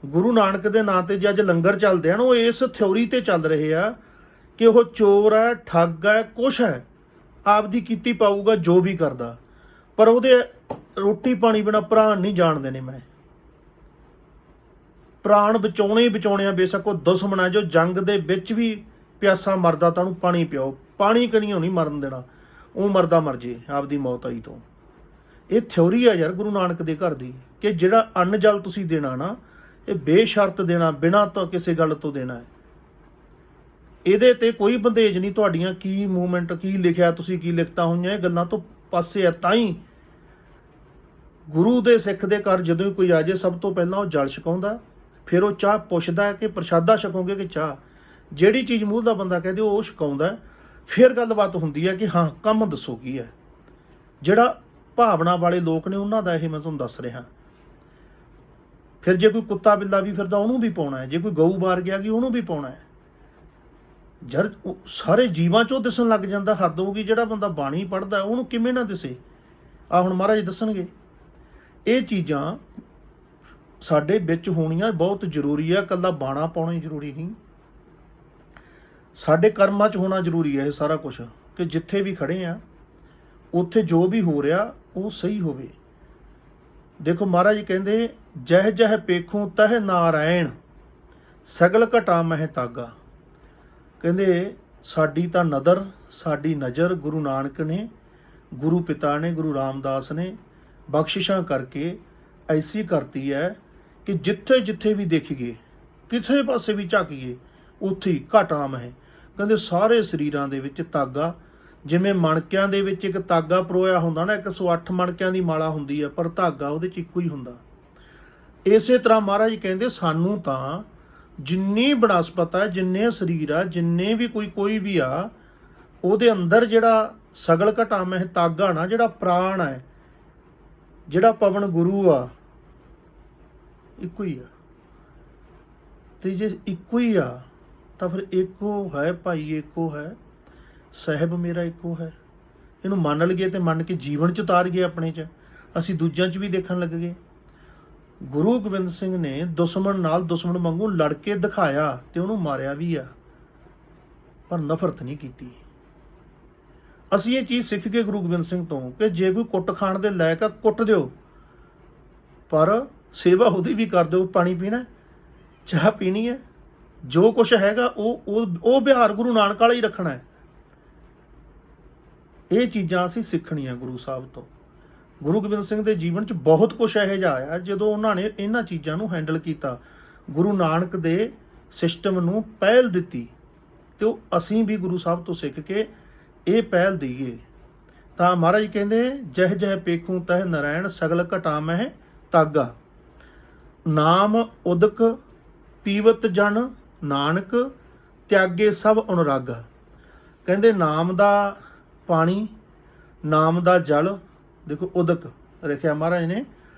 ਗੁਰੂ ਨਾਨਕ ਦੇ ਨਾਂ 'ਤੇ ਜੇ ਅੱਜ ਲੰਗਰ ਚੱਲਦੇ ਹਨ, ਉਹ ਇਸ ਥਿਉਰੀ 'ਤੇ ਚੱਲ ਰਹੇ ਆ ਕਿ ਉਹ ਚੋਰ ਹੈ, ਠੱਗ ਹੈ, ਕੁਛ ਹੈ, ਆਪਦੀ ਕੀਤੀ ਪਾਊਗਾ ਜੋ ਵੀ ਕਰਦਾ, ਪਰ ਉਹਦੇ ਰੋਟੀ ਪਾਣੀ ਬਿਨਾਂ ਪ੍ਰਾਣ ਨਹੀਂ ਜਾਣਦੇ ਨੇ। ਮੈਂ ਪ੍ਰਾਣ ਬਚਾਉਣੇ ਹੀ ਬਚਾਉਣੇ ਆ, ਬੇਸ਼ੱਕ ਉਹ ਦੁਸ਼ਮਣ ਹੈ ਜੋ ਜੰਗ ਦੇ ਵਿੱਚ ਵੀ ਪਿਆਸਾ ਮਰਦਾ ਤਾਂ ਉਹਨੂੰ ਪਾਣੀ ਪਿਆਓ, ਪਾਣੀ ਕਨੀਓ ਨਹੀਂ ਮਰਨ ਦੇਣਾ, ਉਹ ਮਰਦਾ ਮਰ ਜੇ ਆਪਦੀ ਮੌਤ ਆਈ ਤੋਂ। ਇਹ ਥਿਉਰੀ ਆ ਯਾਰ ਗੁਰੂ ਨਾਨਕ ਦੇ ਘਰ ਦੀ, ਕਿ ਜਿਹੜਾ ਅੰਨ ਜਲ ਤੁਸੀਂ ਦੇਣਾ ਨਾ, ਇਹ ਬੇਸ਼ਰਤ ਦੇਣਾ, ਬਿਨਾਂ ਤਾਂ ਕਿਸੇ ਗੱਲ ਤੋਂ ਦੇਣਾ ਹੈ। ਇਹਦੇ ਤੇ ਕੋਈ ਬੰਦੇਜ ਨਹੀਂ, ਤੁਹਾਡੀਆਂ ਕੀ ਮੂਵਮੈਂਟ, ਕੀ ਲਿਖਿਆ, ਤੁਸੀਂ ਕੀ ਲਿਖਤਾ ਹੋਈਆਂ, ਇਹ ਗੱਲਾਂ ਤੋਂ ਪਾਸੇ ਆ। ਤਾਂ ਹੀ ਗੁਰੂ ਦੇ ਸਿੱਖ ਦੇ ਘਰ ਜਦੋਂ ਕੋਈ ਆ ਜਾਏ, ਸਭ ਤੋਂ ਪਹਿਲਾਂ ਉਹ ਜਲ ਛਕਾਉਂਦਾ, ਫਿਰ ਉਹ ਚਾਹ ਪੁੱਛਦਾ ਕਿ ਪ੍ਰਸ਼ਾਦਾ ਛਕੋਗੇ ਕਿ ਚਾਹ। ਜਿਹੜੀ ਚੀਜ਼ ਮੂੰਹ ਦਾ ਬੰਦਾ ਕਹਦੇ ਉਹ ਛਕਾਉਂਦਾ, ਫਿਰ ਗੱਲਬਾਤ ਹੁੰਦੀ ਹੈ ਕਿ ਹਾਂ ਕੰਮ ਦੱਸੋ ਕੀ ਹੈ। ਜਿਹੜਾ ਭਾਵਨਾ ਵਾਲੇ ਲੋਕ ਨੇ ਉਹਨਾਂ ਦਾ ਇਹ ਮੈਂ ਤੁਹਾਨੂੰ ਦੱਸ ਰਿਹਾ। ਫਿਰ ਜੇ ਕੋਈ ਕੁੱਤਾ ਬਿੱਲਾ ਵੀ ਫਿਰਦਾ ਉਹਨੂੰ ਵੀ ਪਾਉਣਾ ਹੈ, ਜੇ ਕੋਈ ਗਊ ਬਾਹਰ ਗਿਆ ਕਿ ਉਹਨੂੰ ਵੀ ਪਾਉਣਾ ਹੈ। ਜਦ ਸਾਰੇ ਜੀਵਾਂ 'ਚ ਉਹ ਦਿਸਣ ਲੱਗ ਜਾਂਦਾ, ਹੱਦ ਹੋ ਗਈ। ਜਿਹੜਾ ਬੰਦਾ ਬਾਣੀ ਪੜ੍ਹਦਾ ਉਹਨੂੰ ਕਿਵੇਂ ਨਾ ਦਿਸੇ। ਆ ਹੁਣ ਮਹਾਰਾਜ ਦੱਸਣਗੇ। ਇਹ ਚੀਜ਼ਾਂ ਸਾਡੇ ਵਿੱਚ ਹੋਣੀਆਂ ਬਹੁਤ ਜ਼ਰੂਰੀ ਆ, ਇਕੱਲਾ ਬਾਣਾ ਪਾਉਣਾ ਹੀ ਜ਼ਰੂਰੀ ਨਹੀਂ, ਸਾਡੇ ਕਰਮਾਂ 'ਚ ਹੋਣਾ ਜ਼ਰੂਰੀ ਹੈ ਇਹ ਸਾਰਾ ਕੁਛ, ਕਿ ਜਿੱਥੇ ਵੀ ਖੜੇ ਆ ਉੱਥੇ ਜੋ ਵੀ ਹੋ ਰਿਹਾ ਉਹ ਸਹੀ ਹੋਵੇ। ਦੇਖੋ ਮਹਾਰਾਜ ਜੀ ਕਹਿੰਦੇ, ਜਹ ਜਹ ਪੇਖੂ ਤਹ ਨਾਰਾਇਣ, ਸਗਲ ਘਟਾ ਮਹਿ ਤਾਗਾ। ਕਹਿੰਦੇ ਸਾਡੀ ਤਾਂ ਨਦਰ, ਸਾਡੀ ਨਜ਼ਰ ਗੁਰੂ ਨਾਨਕ ਨੇ, ਗੁਰੂ ਪਿਤਾ ਨੇ, ਗੁਰੂ ਰਾਮਦਾਸ ਨੇ ਬਖਸ਼ਿਸ਼ਾਂ ਕਰਕੇ ਐਸੀ ਕਰਤੀ ਹੈ ਕਿ ਜਿੱਥੇ ਜਿੱਥੇ ਵੀ ਦੇਖੀਏ, ਕਿਸੇ ਪਾਸੇ ਵੀ ਝਾਕੀਏ, ਉੱਥੇ ਹੀ ਘਟਾ ਮਹਿ। ਕਹਿੰਦੇ ਸਾਰੇ ਸਰੀਰਾਂ ਦੇ ਵਿੱਚ ਤਾਗਾ, ਜਿਵੇਂ ਮਣਕਿਆਂ ਦੇ ਵਿੱਚ ਇੱਕ ਤਾਗਾ ਪਰੋਇਆ ਹੁੰਦਾ ਨਾ, 108 ਮਣਕਿਆਂ ਦੀ ਮਾਲਾ ਹੁੰਦੀ ਹੈ, ਪਰ ਧਾਗਾ ਉਹਦੇ 'ਚ ਇੱਕੋ ਹੀ ਹੁੰਦਾ। ਇਸੇ ਤਰ੍ਹਾਂ ਮਹਾਰਾਜ ਕਹਿੰਦੇ ਸਾਨੂੰ ਤਾਂ ਜਿੰਨੀ ਬਨਸਪਤ ਹੈ, ਜਿੰਨੇ ਸਰੀਰ ਆ, ਜਿੰਨੇ ਵੀ ਕੋਈ ਵੀ ਆ, ਉਹਦੇ ਅੰਦਰ ਜਿਹੜਾ ਸਗਲ ਘਟਾ ਮਹਿ ਤਾਗਾ ਨਾ, ਜਿਹੜਾ ਪ੍ਰਾਣ ਹੈ, ਜਿਹੜਾ ਪਵਨ ਗੁਰੂ ਆ, ਇੱਕੋ ਹੀ ਆ। ਤੇ ਜੇ ਇੱਕੋ ਹੀ ਆ ਤਾਂ ਫਿਰ ਇੱਕੋ ਹੈ ਭਾਈ, ਇੱਕੋ ਹੈ ਸਾਹਿਬ ਮੇਰਾ, ਇੱਕੋ ਹੈ। ਇਹਨੂੰ ਮੰਨ ਲਈਏ ਤੇ ਮੰਨ ਕੇ ਜੀਵਨ 'ਚ ਉਤਾਰ ਗਏ ਆਪਣੇ 'ਚ, ਅਸੀਂ ਦੂਜਿਆਂ 'ਚ ਵੀ ਦੇਖਣ ਲੱਗ ਗਏ। ਗੁਰੂ ਗੋਬਿੰਦ ਸਿੰਘ ਨੇ ਦੁਸ਼ਮਣ ਨਾਲ ਦੁਸ਼ਮਣ ਵਾਂਗੂ ਲੜ ਕੇ ਦਿਖਾਇਆ ਤੇ ਉਹਨੂੰ ਮਾਰਿਆ ਵੀ ਆ, ਪਰ ਨਫ਼ਰਤ ਨਹੀਂ ਕੀਤੀ। ਅਸੀਂ ਇਹ ਚੀਜ਼ ਸਿੱਖ ਕੇ ਗੁਰੂ ਗੋਬਿੰਦ ਸਿੰਘ ਤੋਂ ਕਿ ਜੇ ਕੋਈ ਕੁੱਟ ਖਾਣ ਦੇ ਲਾਇਕ ਆ ਕੁੱਟ ਦਿਓ, ਪਰ ਸੇਵਾ ਉਹਦੀ ਵੀ ਕਰ ਦਿਓ। ਪਾਣੀ ਪੀਣਾ, ਚਾਹ ਪੀਣੀ ਹੈ, ਜੋ ਕੁਛ ਹੈਗਾ ਉਹ ਵਿਹਾਰ ਗੁਰੂ ਨਾਨਕ ਵਾਲਾ ਹੀ ਰੱਖਣਾ ਹੈ। ਇਹ ਚੀਜ਼ਾਂ ਅਸੀਂ ਸਿੱਖਣੀਆਂ ਗੁਰੂ ਸਾਹਿਬ ਤੋਂ। ਗੁਰੂ ਗੋਬਿੰਦ ਸਿੰਘ ਦੇ ਜੀਵਨ 'ਚ ਬਹੁਤ ਕੁਛ ਇਹੋ ਜਿਹਾ ਆਇਆ ਜਦੋਂ ਉਹਨਾਂ ਨੇ ਇਹਨਾਂ ਚੀਜ਼ਾਂ ਨੂੰ ਹੈਂਡਲ ਕੀਤਾ, ਗੁਰੂ ਨਾਨਕ ਦੇ ਸਿਸਟਮ ਨੂੰ ਪਹਿਲ ਦਿੱਤੀ, ਤੇ ਉਹ ਅਸੀਂ ਵੀ ਗੁਰੂ ਸਾਹਿਬ ਤੋਂ ਸਿੱਖ ਕੇ ਇਹ ਪਹਿਲ ਦਈਏ। ਤਾਂ ਮਹਾਰਾਜ ਕਹਿੰਦੇ ਜਹ ਜਹ ਪੇਖੂ ਤਹ ਨਰੈਣ ਸਗਲ ਘਟਾ ਮਹਿ ਤਾਗਾ, ਨਾਮ ਉਦਕ ਪੀਵਤ ਜਨ ਨਾਨਕ ਤਿਆਗੇ ਸਭ ਅਨੁਰਾਗਾ। ਕਹਿੰਦੇ ਨਾਮ ਦਾ ਪਾਣੀ, ਨਾਮ ਦਾ ਜਲ, ਦੇਖੋ ਉਦਕ ਰੱਖਿਆ ਮਹਾਰਾਜ ਨੇ,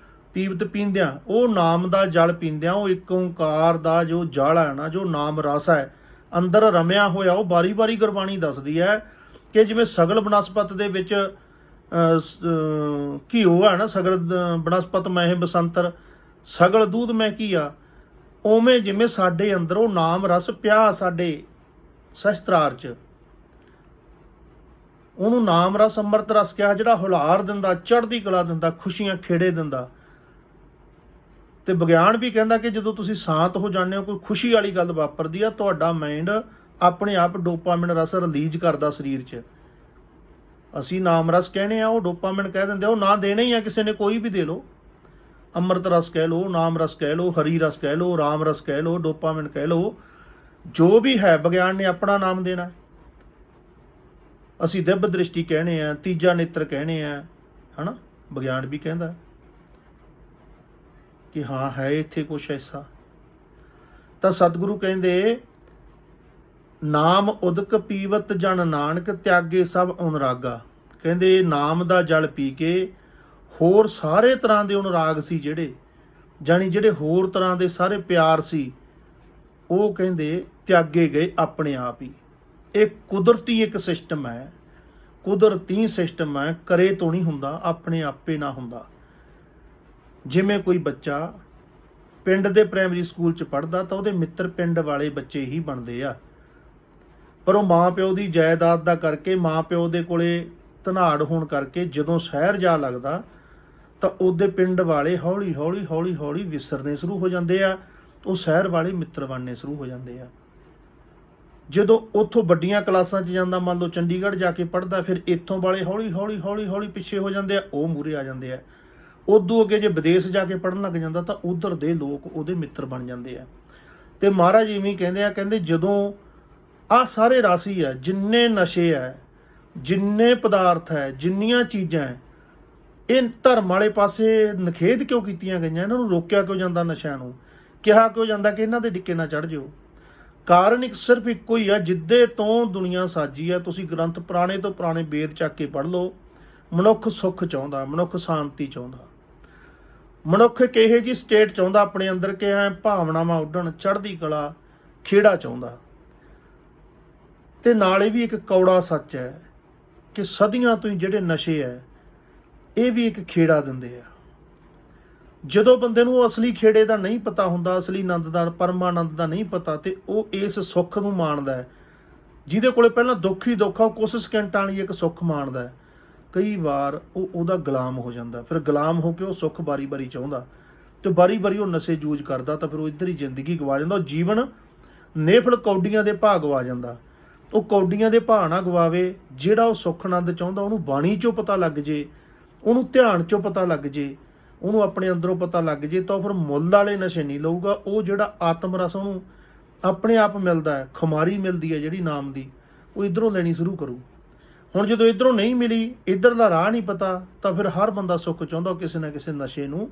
ਪੀਵਤ ਪੀਂਦਿਆਂ, ਉਹ ਨਾਮ ਦਾ ਜਲ ਪੀਂਦਿਆਂ, ਉਹ ਇੱਕ ਓਂਕਾਰ ਦਾ ਜੋ ਜਲ ਹੈ ਨਾ, ਜੋ ਨਾਮ ਰਸ ਹੈ ਅੰਦਰ ਰਮਿਆ ਹੋਇਆ, ਉਹ ਬਾਰੀ ਬਾਰੀ ਗੁਰਬਾਣੀ ਦੱਸਦੀ ਹੈ ਕਿ ਜਿਵੇਂ ਸਗਲ ਬਨਸਪਤ ਦੇ ਵਿੱਚ ਘਿਓ ਹੈ ਨਾ, ਸਗਲ ਬਨਸਪਤ ਮਹਿ ਬਸੰਤਰ ਸਗਲ ਦੂਧ ਮੈਂ ਘੀਆ, ਉਵੇਂ ਜਿਵੇਂ ਸਾਡੇ ਅੰਦਰ ਉਹ ਨਾਮ ਰਸ ਪਿਆ ਸਾਡੇ ਸ਼ਸਤਰਾਰ 'ਚ, ਉਹਨੂੰ ਨਾਮ ਰਸ ਅੰਮ੍ਰਿਤ ਰਸ ਕਿਹਾ, ਜਿਹੜਾ ਹੁਲਾਰ ਦਿੰਦਾ, ਚੜ੍ਹਦੀ ਕਲਾ ਦਿੰਦਾ, ਖੁਸ਼ੀਆਂ ਖੇੜੇ ਦਿੰਦਾ। ਤੇ ਵਿਗਿਆਨ ਵੀ ਕਹਿੰਦਾ ਕਿ ਜਦੋਂ ਤੁਸੀਂ ਸ਼ਾਂਤ ਹੋ ਜਾਂਦੇ ਹੋ, ਕੋਈ ਖੁਸ਼ੀ ਵਾਲੀ ਗੱਲ ਵਾਪਰਦੀ ਆ, ਤੁਹਾਡਾ ਮਾਈਂਡ ਆਪਣੇ ਆਪ ਡੋਪਾਮਾਈਨ ਰਸ ਰਿਲੀਜ਼ ਕਰਦਾ ਸਰੀਰ 'ਚ। ਅਸੀਂ ਨਾਮ ਰਸ ਕਹਿੰਦੇ ਆ, ਉਹ ਡੋਪਾਮਾਈਨ ਕਹਿ ਦਿੰਦੇ ਆ, ਉਹ ਨਾ ਦੇਣਾ ਹੀ ਆ ਕਿਸੇ ਨੇ, ਕੋਈ ਵੀ ਦੇ ਲਓ, ਅੰਮ੍ਰਿਤ ਰਸ ਕਹਿ ਲਓ, ਨਾਮ ਰਸ ਕਹਿ ਲਓ, ਹਰੀ ਰਸ ਕਹਿ ਲਓ, ਰਾਮ ਰਸ ਕਹਿ ਲਓ, ਡੋਪਾਮਾਈਨ ਕਹਿ ਲਓ, ਜੋ ਵੀ ਹੈ ਵਿਗਿਆਨ ਨੇ ਆਪਣਾ ਨਾਮ ਦੇਣਾ। ਅਸੀਂ ਦਿਵ ਦ੍ਰਿਸ਼ਟੀ ਕਹਿੰਦੇ ਆ, ਤੀਜਾ ਨੇਤਰ ਕਹਿੰਦੇ ਆ, ਹਨਾ, ਵਿਗਿਆਨ ਵੀ ਕਹਿੰਦਾ ਕਿ ਹਾਂ ਹੈ ਇੱਥੇ ਕੁਛ ਐਸਾ। ਤਾਂ ਸਤਿਗੁਰੂ ਕਹਿੰਦੇ ਨਾਮ ਉਦਕ ਪੀਵਤ ਜਨ ਨਾਨਕ ਤਿਆਗੇ ਸਭ ਅਨੁਰਾਗਾ। ਕਹਿੰਦੇ ਨਾਮ ਦਾ ਜਲ ਪੀ ਕੇ ਹੋਰ ਸਾਰੇ ਤਰ੍ਹਾਂ ਦੇ ਅਨੁਰਾਗ ਸੀ, ਜਿਹੜੇ ਹੋਰ ਤਰ੍ਹਾਂ ਦੇ ਸਾਰੇ ਪਿਆਰ ਸੀ, ਉਹ ਕਹਿੰਦੇ ਤਿਆਗੇ ਗਏ ਆਪਣੇ ਆਪ ਹੀ। ਇਹ ਕੁਦਰਤੀ ਇੱਕ ਸਿਸਟਮ ਹੈ, ਕੁਦਰਤੀ ਸਿਸਟਮ ਹੈ, ਕਰੇ ਤੋਂ ਨਹੀਂ ਹੁੰਦਾ, ਆਪਣੇ ਆਪੇ ਨਾ ਹੁੰਦਾ। ਜਿਵੇਂ ਕੋਈ ਬੱਚਾ ਪਿੰਡ ਦੇ ਪ੍ਰਾਇਮਰੀ ਸਕੂਲ 'ਚ ਪੜ੍ਹਦਾ ਤਾਂ ਉਹਦੇ ਮਿੱਤਰ ਪਿੰਡ ਵਾਲੇ ਬੱਚੇ ਹੀ ਬਣਦੇ ਆ, ਪਰ ਉਹ ਮਾਂ ਪਿਓ ਦੀ ਜਾਇਦਾਦ ਦਾ ਕਰਕੇ, ਮਾਂ ਪਿਓ ਦੇ ਕੋਲੇ ਧਨਾੜ ਹੋਣ ਕਰਕੇ ਜਦੋਂ ਸ਼ਹਿਰ ਜਾ ਲੱਗਦਾ ਤਾਂ ਉਹਦੇ ਪਿੰਡ ਵਾਲੇ ਹੌਲੀ ਹੌਲੀ ਹੌਲੀ ਹੌਲੀ ਵਿਸਰਨੇ ਸ਼ੁਰੂ ਹੋ ਜਾਂਦੇ ਆ, ਉਹ ਸ਼ਹਿਰ ਵਾਲੇ ਮਿੱਤਰ ਬਣਨੇ ਸ਼ੁਰੂ ਹੋ ਜਾਂਦੇ ਆ। ਜਦੋਂ ਉੱਥੋਂ ਵੱਡੀਆਂ ਕਲਾਸਾਂ 'ਚ ਜਾਂਦਾ, ਮੰਨ ਲਓ ਚੰਡੀਗੜ੍ਹ ਜਾ ਕੇ ਪੜ੍ਹਦਾ, ਫਿਰ ਇੱਥੋਂ ਵਾਲੇ ਹੌਲੀ ਹੌਲੀ ਹੌਲੀ ਹੌਲੀ ਪਿੱਛੇ ਹੋ ਜਾਂਦੇ ਆ, ਉਹ ਮੂਹਰੇ ਆ ਜਾਂਦੇ ਆ। ਉਦੋਂ ਅੱਗੇ ਜੇ ਵਿਦੇਸ਼ ਜਾ ਕੇ ਪੜ੍ਹਨ ਲੱਗ ਜਾਂਦਾ ਤਾਂ ਉਧਰ ਦੇ ਲੋਕ ਉਹਦੇ ਮਿੱਤਰ ਬਣ ਜਾਂਦੇ ਆ। ਤੇ ਮਹਾਰਾਜ ਇਵੇਂ ਕਹਿੰਦੇ ਆ, ਕਹਿੰਦੇ ਜਦੋਂ ਆਹ ਸਾਰੇ ਰਾਸੀ ਆ, ਜਿੰਨੇ ਨਸ਼ੇ ਹੈ, ਜਿੰਨੇ ਪਦਾਰਥ ਹੈ, ਜਿੰਨੀਆਂ ਚੀਜ਼ਾਂ ਹੈ, ਇਹ ਧਰਮ ਵਾਲੇ ਪਾਸੇ ਨਿਖੇਧ ਕਿਉਂ ਕੀਤੀਆਂ ਗਈਆਂ? ਇਹਨਾਂ ਨੂੰ ਰੋਕਿਆ ਕਿਉਂ ਜਾਂਦਾ? ਨਸ਼ਿਆਂ ਨੂੰ ਕਿਹਾ ਕਿਉਂ ਜਾਂਦਾ ਕਿ ਇਹਨਾਂ ਦੇ ਡਿੱਕੇ ਨਾ ਚੜ੍ਹ ਜਾਓ? ਕਾਰਨ ਇੱਕ ਸਿਰਫ ਇੱਕੋ ਹੀ ਆ, ਜਿੱਦੇ ਤੋਂ ਦੁਨੀਆ ਸਾਜੀ ਆ। ਤੁਸੀਂ ਗ੍ਰੰਥ ਪੁਰਾਣੇ ਤੋਂ ਪੁਰਾਣੇ ਵੇਦ ਚੱਕ ਕੇ ਪੜ੍ਹ ਲਓ। ਮਨੁੱਖ ਸੁੱਖ ਚਾਹੁੰਦਾ, ਮਨੁੱਖ ਸ਼ਾਂਤੀ ਚਾਹੁੰਦਾ, ਮਨੁੱਖ ਇੱਕ ਇਹੋ ਜਿਹੀ ਸਟੇਟ ਚਾਹੁੰਦਾ ਆਪਣੇ ਅੰਦਰ ਕਿ ਐ ਭਾਵਨਾਵਾਂ ਉੱਡਣ, ਚੜ੍ਹਦੀ ਕਲਾ, ਖੇੜਾ ਚਾਹੁੰਦਾ। ਤੇ ਨਾਲੇ ਵੀ ਇੱਕ ਕੌੜਾ ਸੱਚ ਹੈ ਕਿ ਸਦੀਆਂ ਤੋਂ ਹੀ ਜਿਹੜੇ ਨਸ਼ੇ ਹੈ ਇਹ ਵੀ ਇੱਕ ਖੇੜਾ ਦਿੰਦੇ ਆ। ਜਦੋਂ ਬੰਦੇ ਨੂੰ ਅਸਲੀ ਖੇੜੇ ਦਾ ਨਹੀਂ ਪਤਾ ਹੁੰਦਾ, ਅਸਲੀ ਆਨੰਦ ਦਾ, ਪਰਮਾਨੰਦ ਦਾ ਨਹੀਂ ਪਤਾ, ਤੇ ਉਹ ਇਸ ਸੁੱਖ ਨੂੰ ਮਾਣਦਾ ਹੈ। ਜਿਹਦੇ ਕੋਲੇ ਪਹਿਲਾਂ ਦੁੱਖ ਹੀ ਦੁੱਖ ਆ, ਉਹ ਕੁਛ ਸਕਿੰਟਾਂ ਲਈ ਇੱਕ ਸੁੱਖ ਮਾਣਦਾ ਹੈ। ਕਈ ਵਾਰ ਉਹ ਉਹਦਾ ਗੁਲਾਮ ਹੋ ਜਾਂਦਾ, ਫਿਰ ਗੁਲਾਮ ਹੋ ਕੇ ਉਹ ਸੁੱਖ ਬਾਰੀ ਬਾਰੀ ਚਾਹੁੰਦਾ, ਤੇ ਬਾਰੀ ਬਾਰੀ ਉਹ ਨਸ਼ੇ ਯੂਜ਼ ਕਰਦਾ, ਤਾਂ ਫਿਰ ਉਹ ਇੱਧਰ ਹੀ ਜ਼ਿੰਦਗੀ ਗਵਾ ਜਾਂਦਾ। ਉਹ ਜੀਵਨ ਨੇਫਲ ਕੌਡੀਆਂ ਦੇ ਭਾਅ ਗਵਾ ਜਾਂਦਾ। ਉਹ ਕੌਡੀਆਂ ਦੇ ਭਾਅ ਨਾ ਗਵਾਵੇ। ਜਿਹੜਾ ਉਹ ਸੁੱਖ ਆਨੰਦ ਚਾਹੁੰਦਾ, ਉਹਨੂੰ ਬਾਣੀ 'ਚੋਂ ਪਤਾ ਲੱਗ ਜੇ, ਉਹਨੂੰ ਧਿਆਨ 'ਚੋਂ ਪਤਾ ਲੱਗ ਜੇ, ਉਹਨੂੰ ਆਪਣੇ ਅੰਦਰੋਂ ਪਤਾ ਲੱਗ ਜੇ, ਤਾਂ ਉਹ ਫਿਰ ਮੁੱਲ ਵਾਲੇ ਨਸ਼ੇ ਨਹੀਂ ਲਊਗਾ। ਉਹ ਜਿਹੜਾ ਆਤਮ ਰਸ ਉਹਨੂੰ ਆਪਣੇ ਆਪ ਮਿਲਦਾ ਹੈ, ਖੁਮਾਰੀ ਮਿਲਦੀ ਹੈ ਜਿਹੜੀ ਨਾਮ ਦੀ, ਉਹ ਇੱਧਰੋਂ ਲੈਣੀ ਸ਼ੁਰੂ ਕਰੂ। ਹੁਣ ਜਦੋਂ ਇੱਧਰੋਂ ਨਹੀਂ ਮਿਲੀ, ਇੱਧਰ ਦਾ ਰਾਹ ਨਹੀਂ ਪਤਾ, ਤਾਂ ਫਿਰ ਹਰ ਬੰਦਾ ਸੁੱਖ ਚਾਹੁੰਦਾ ਕਿਸੇ ਨਾ ਕਿਸੇ ਨਸ਼ੇ ਨੂੰ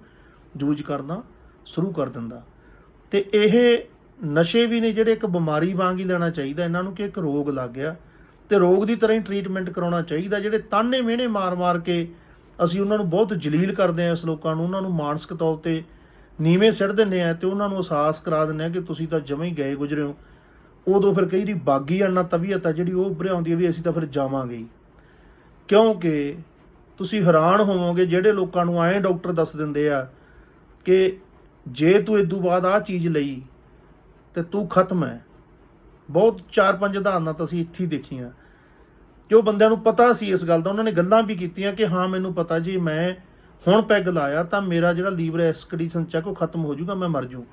ਯੂਜ਼ ਕਰਨਾ ਸ਼ੁਰੂ ਕਰ ਦਿੰਦਾ। ਤੇ ਇਹ ਨਸ਼ੇ ਵੀ ਨੇ ਜਿਹੜੇ ਇੱਕ ਬਿਮਾਰੀ ਵਾਂਗ ਹੀ ਲੈਣਾ ਚਾਹੀਦਾ ਇਹਨਾਂ ਨੂੰ, ਕਿ ਇੱਕ ਰੋਗ ਲੱਗ ਗਿਆ ਤੇ ਰੋਗ ਦੀ ਤਰ੍ਹਾਂ ਹੀ ਟਰੀਟਮੈਂਟ ਕਰਾਉਣਾ ਚਾਹੀਦਾ। ਜਿਹੜੇ ਤਾਨੇ ਮਿਹਣੇ ਮਾਰ ਮਾਰ ਕੇ ਅਸੀਂ ਉਹਨਾਂ ਨੂੰ ਬਹੁਤ ਜਲੀਲ ਕਰਦੇ ਹਾਂ, ਇਸ ਲੋਕਾਂ ਨੂੰ, ਉਹਨਾਂ ਨੂੰ ਮਾਨਸਿਕ ਤੌਰ 'ਤੇ ਨੀਵੇਂ ਸਿੱਟ ਦਿੰਦੇ ਆ ਤੇ ਉਹਨਾਂ ਨੂੰ ਅਹਿਸਾਸ ਕਰਾ ਦਿੰਦੇ ਆ ਕਿ ਤੁਸੀਂ ਤਾਂ ਜਮਾਂ ਹੀ ਗਏ ਗੁਜਰੇ ਹੋ। ਉਦੋਂ ਫਿਰ ਕਈ ਵਾਰੀ ਬਾਗੀ ਆਨਾ ਤਬੀਅਤ ਆ ਜਿਹੜੀ ਉਹ ਉੱਭਰ ਆਉਂਦੀ ਹੈ ਵੀ ਅਸੀਂ ਤਾਂ ਫਿਰ ਜਾਵਾਂਗੇ ਹੀ। ਕਿਉਂਕਿ ਤੁਸੀਂ ਹੈਰਾਨ ਹੋਵੋਗੇ ਜਿਹੜੇ ਲੋਕਾਂ ਨੂੰ ਐਂ ਡਾਕਟਰ ਦੱਸ ਦਿੰਦੇ ਆ ਕਿ ਜੇ ਤੂੰ ਇਦੋਂ ਬਾਅਦ ਆਹ ਚੀਜ਼ ਲਈ ਤੇ ਤੂੰ ਖਤਮ ਹੈ। ਬਹੁਤ 4-5 ਉਦਾਹਰਨਾਂ ਤਾਂ ਅਸੀਂ ਇੱਥੇ ਹੀ ਦੇਖੀਆਂ ਕਿ ਉਹ ਬੰਦਿਆਂ ਨੂੰ ਪਤਾ ਸੀ ਇਸ ਗੱਲ ਦਾ, ਉਹਨਾਂ ਨੇ ਗੱਲਾਂ ਵੀ ਕੀਤੀਆਂ ਕਿ ਹਾਂ ਮੈਨੂੰ ਪਤਾ ਜੀ ਮੈਂ ਹੁਣ ਪੈਗ ਲਾਇਆ ਤਾਂ ਮੇਰਾ ਜਿਹੜਾ ਲੀਵਰ ਐਸਕ੍ਰੀਸ਼ਨ ਚੈੱਕ ਉਹ ਖਤਮ ਹੋ ਜਾਊਗਾ, ਮੈਂ ਮਰ ਜੂ।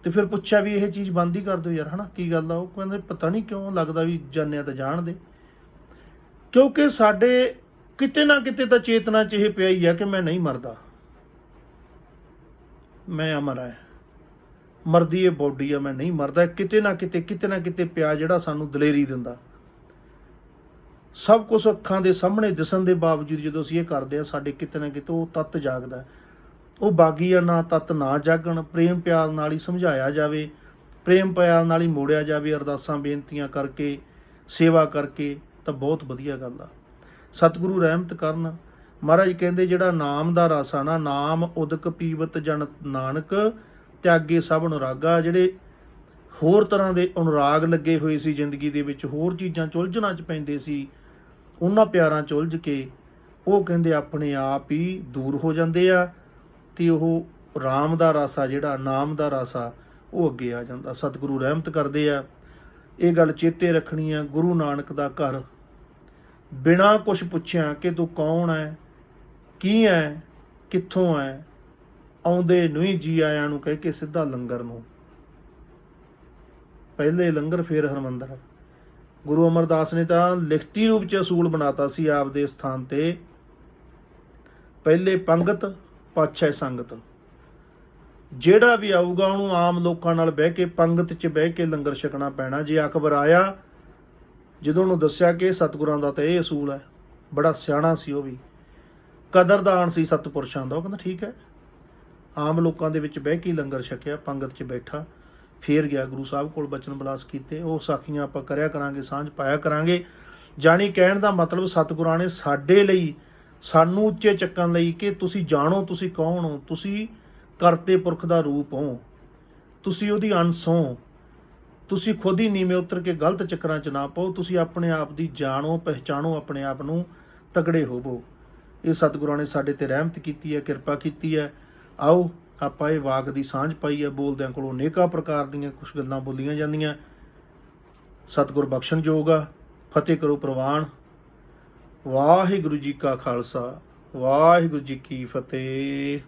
ਤੇ ਫਿਰ ਪੁੱਛਿਆ ਵੀ ਇਹ ਚੀਜ਼ ਬੰਦ ਹੀ ਕਰ ਦਿਓ ਯਾਰ, ਹਨਾ ਕੀ ਗੱਲ ਆ? ਉਹ ਕਹਿੰਦੇ ਪਤਾ ਨਹੀਂ ਕਿਉਂ ਲੱਗਦਾ ਵੀ ਜਾਣਿਆ ਤਾਂ ਜਾਣ ਦੇ। ਕਿਉਂਕਿ ਸਾਡੇ ਕਿਤੇ ਨਾ ਕਿਤੇ ਤਾਂ ਚੇਤਨਾ 'ਚ ਇਹ ਪਿਆ ਹੀ ਆ ਕਿ ਮੈਂ ਨਹੀਂ ਮਰਦਾ, ਮੈਂ ਅਮਰ ਹੈ, ਮਰਦੀ ਇਹ ਬੋਡੀ ਆ, ਮੈਂ ਨਹੀਂ ਮਰਦਾ। ਕਿਤੇ ਨਾ ਕਿਤੇ ਪਿਆ ਜਿਹੜਾ ਸਾਨੂੰ ਦਲੇਰੀ ਦਿੰਦਾ। ਸਭ ਕੁਝ ਅੱਖਾਂ ਦੇ ਸਾਹਮਣੇ ਦਿਸਣ ਦੇ ਬਾਵਜੂਦ ਜਦੋਂ ਅਸੀਂ ਇਹ ਕਰਦੇ ਹਾਂ ਸਾਡੇ ਕਿਤੇ ਨਾ ਕਿਤੇ ਉਹ ਤੱਤ ਜਾਗਦਾ। ਉਹ ਬਾਗੀਆਨਾ ਤੱਤ ਨਾ ਜਾਗਣ, ਪ੍ਰੇਮ ਪਿਆਰ ਨਾਲ ਹੀ ਸਮਝਾਇਆ ਜਾਵੇ, ਪ੍ਰੇਮ ਪਿਆਰ ਨਾਲ ਹੀ ਮੋੜਿਆ ਜਾਵੇ, ਅਰਦਾਸਾਂ ਬੇਨਤੀਆਂ ਕਰਕੇ, ਸੇਵਾ ਕਰਕੇ, ਤਾਂ ਬਹੁਤ ਵਧੀਆ ਗੱਲ ਆ। ਸਤਿਗੁਰੂ ਰਹਿਮਤ ਕਰਨ। ਮਹਾਰਾਜ ਕਹਿੰਦੇ ਜਿਹੜਾ ਨਾਮ ਦਾ ਰਸ ਆ ਨਾ, ਨਾਮ ਉਦਕ ਪੀਵਤ ਜਨ ਨਾਨਕ ਤਿਆਗੇ ਸਭ ਅਨੁਰਾਗਾ। ਜਿਹੜੇ ਹੋਰ ਤਰ੍ਹਾਂ ਦੇ ਅਨੁਰਾਗ ਲੱਗੇ ਹੋਏ ਸੀ ਜ਼ਿੰਦਗੀ ਦੇ ਵਿੱਚ, ਹੋਰ ਚੀਜ਼ਾਂ 'ਚ ਉਲਝਣਾਂ 'ਚ ਪੈਂਦੇ ਸੀ, ਉਹਨਾਂ ਪਿਆਰਾਂ 'ਚ ਉਲਝ ਕੇ ਉਹ ਕਹਿੰਦੇ ਆਪਣੇ ਆਪ ਹੀ ਦੂਰ ਹੋ ਜਾਂਦੇ ਆ ਤੇ ਉਹ ਰਾਮ ਦਾ ਰਸ ਆ ਜਿਹੜਾ, ਨਾਮ ਦਾ ਰਸ ਆ, ਉਹ ਅੱਗੇ ਆ ਜਾਂਦਾ। ਸਤਿਗੁਰੂ ਰਹਿਮਤ ਕਰਦੇ ਆ। ਇਹ ਗੱਲ ਚੇਤੇ ਰੱਖਣੀ ਆ, ਗੁਰੂ ਨਾਨਕ ਦਾ ਘਰ ਬਿਨਾਂ ਕੁਛ ਪੁੱਛਿਆ ਕਿ ਤੂੰ ਕੌਣ ਹੈ, ਕੀ ਹੈ, ਕਿੱਥੋਂ ਹੈ, ਆਉਂਦੇ ਨਹੀਂ ਜੀ ਆਇਆਂ ਨੂੰ ਕਹਿ ਕੇ ਸਿੱਧਾ ਲੰਗਰ ਨੂੰ। ਪਹਿਲੇ ਲੰਗਰ ਫਿਰ ਹਰਮੰਦਰ। ਗੁਰੂ ਅਮਰਦਾਸ ਨੇ ਤਾਂ ਲਿਖਤੀ ਰੂਪ 'ਚ ਅਸੂਲ ਬਣਾਤਾ ਸੀ ਆਪਦੇ ਸਥਾਨ ਤੇ, ਪਹਿਲੇ ਪੰਗਤ ਪਾਛੈ ਸੰਗਤ। ਜਿਹੜਾ ਵੀ ਆਊਗਾ ਉਹਨੂੰ ਆਮ ਲੋਕਾਂ ਨਾਲ ਬਹਿ ਕੇ ਪੰਗਤ 'ਚ ਬਹਿ ਕੇ ਲੰਗਰ ਛਕਣਾ ਪੈਣਾ। ਜੇ ਅਕਬਰ ਆਇਆ, ਜਦੋਂ ਉਹਨੂੰ ਦੱਸਿਆ ਕਿ ਸਤਿਗੁਰਾਂ ਦਾ ਤਾਂ ਇਹ ਅਸੂਲ ਹੈ, ਬੜਾ ਸਿਆਣਾ ਸੀ ਉਹ ਵੀ, ਕਦਰਦਾਨ ਸੀ ਸਤਿਪੁਰਸ਼ਾਂ ਦਾ, ਉਹ ਕਹਿੰਦਾ ਠੀਕ ਹੈ। ਆਮ ਲੋਕਾਂ ਦੇ ਵਿੱਚ ਬਹਿ ਕੇ ਲੰਗਰ ਛਕਿਆ, ਪੰਗਤ 'ਚ ਬੈਠਾ, ਫੇਰ ਗਿਆ ਗੁਰੂ ਸਾਹਿਬ ਕੋਲ, ਬਚਨ ਬਲਾਸ ਕੀਤੇ। ਉਹ ਸਾਖੀਆਂ ਆਪਾਂ ਕਰਿਆ ਕਰਾਂਗੇ, ਸਾਂਝ ਪਾਇਆ ਕਰਾਂਗੇ। ਜਾਣੀ ਕਹਿਣ ਦਾ ਮਤਲਬ ਸਤਿਗੁਰਾਂ ਨੇ ਸਾਡੇ ਲਈ, ਸਾਨੂੰ ਉੱਚੇ ਚੱਕਣ ਲਈ ਕਿ ਤੁਸੀਂ ਜਾਣੋ ਤੁਸੀਂ ਕੌਣ ਹੋ, ਤੁਸੀਂ ਕਰਤੇ ਪੁਰਖ ਦਾ ਰੂਪ ਹੋ, ਤੁਸੀਂ ਉਹਦੀ ਅੰਸ਼ ਹੋ, ਤੁਸੀਂ ਖੁਦ ਹੀ ਨੀਵੇਂ ਉਤਰ ਕੇ ਗਲਤ ਚੱਕਰਾਂ 'ਚ ਨਾ ਪਾਓ, ਤੁਸੀਂ ਆਪਣੇ ਆਪ ਦੀ ਜਾਣੋ, ਪਹਿਚਾਣੋ, ਆਪਣੇ ਆਪ ਨੂੰ ਤਗੜੇ ਹੋਵੋ। ਇਹ ਸਤਿਗੁਰਾਂ ਨੇ ਸਾਡੇ ਤੇ ਰਹਿਮਤ ਕੀਤੀ ਹੈ, ਕਿਰਪਾ ਕੀਤੀ ਹੈ। ਆਓ ਆਪਾਂ ਇਹ ਵਾਕ ਦੀ ਸਾਂਝ ਪਾਈ ਹੈ। ਬੋਲਦਿਆਂ ਕੋਲੋਂ ਅਨੇਕਾਂ ਪ੍ਰਕਾਰ ਦੀਆਂ ਕੁਛ ਗੱਲਾਂ ਬੋਲੀਆਂ ਜਾਂਦੀਆਂ। ਸਤਿਗੁਰ ਬਖਸ਼ਣਯੋਗ ਆ। ਫਤਿਹ ਕਰੋ ਪ੍ਰਵਾਨ। ਵਾਹਿਗੁਰੂ ਜੀ ਕਾ ਖਾਲਸਾ, ਵਾਹਿਗੁਰੂ ਜੀ ਕੀ ਫਤਿਹ।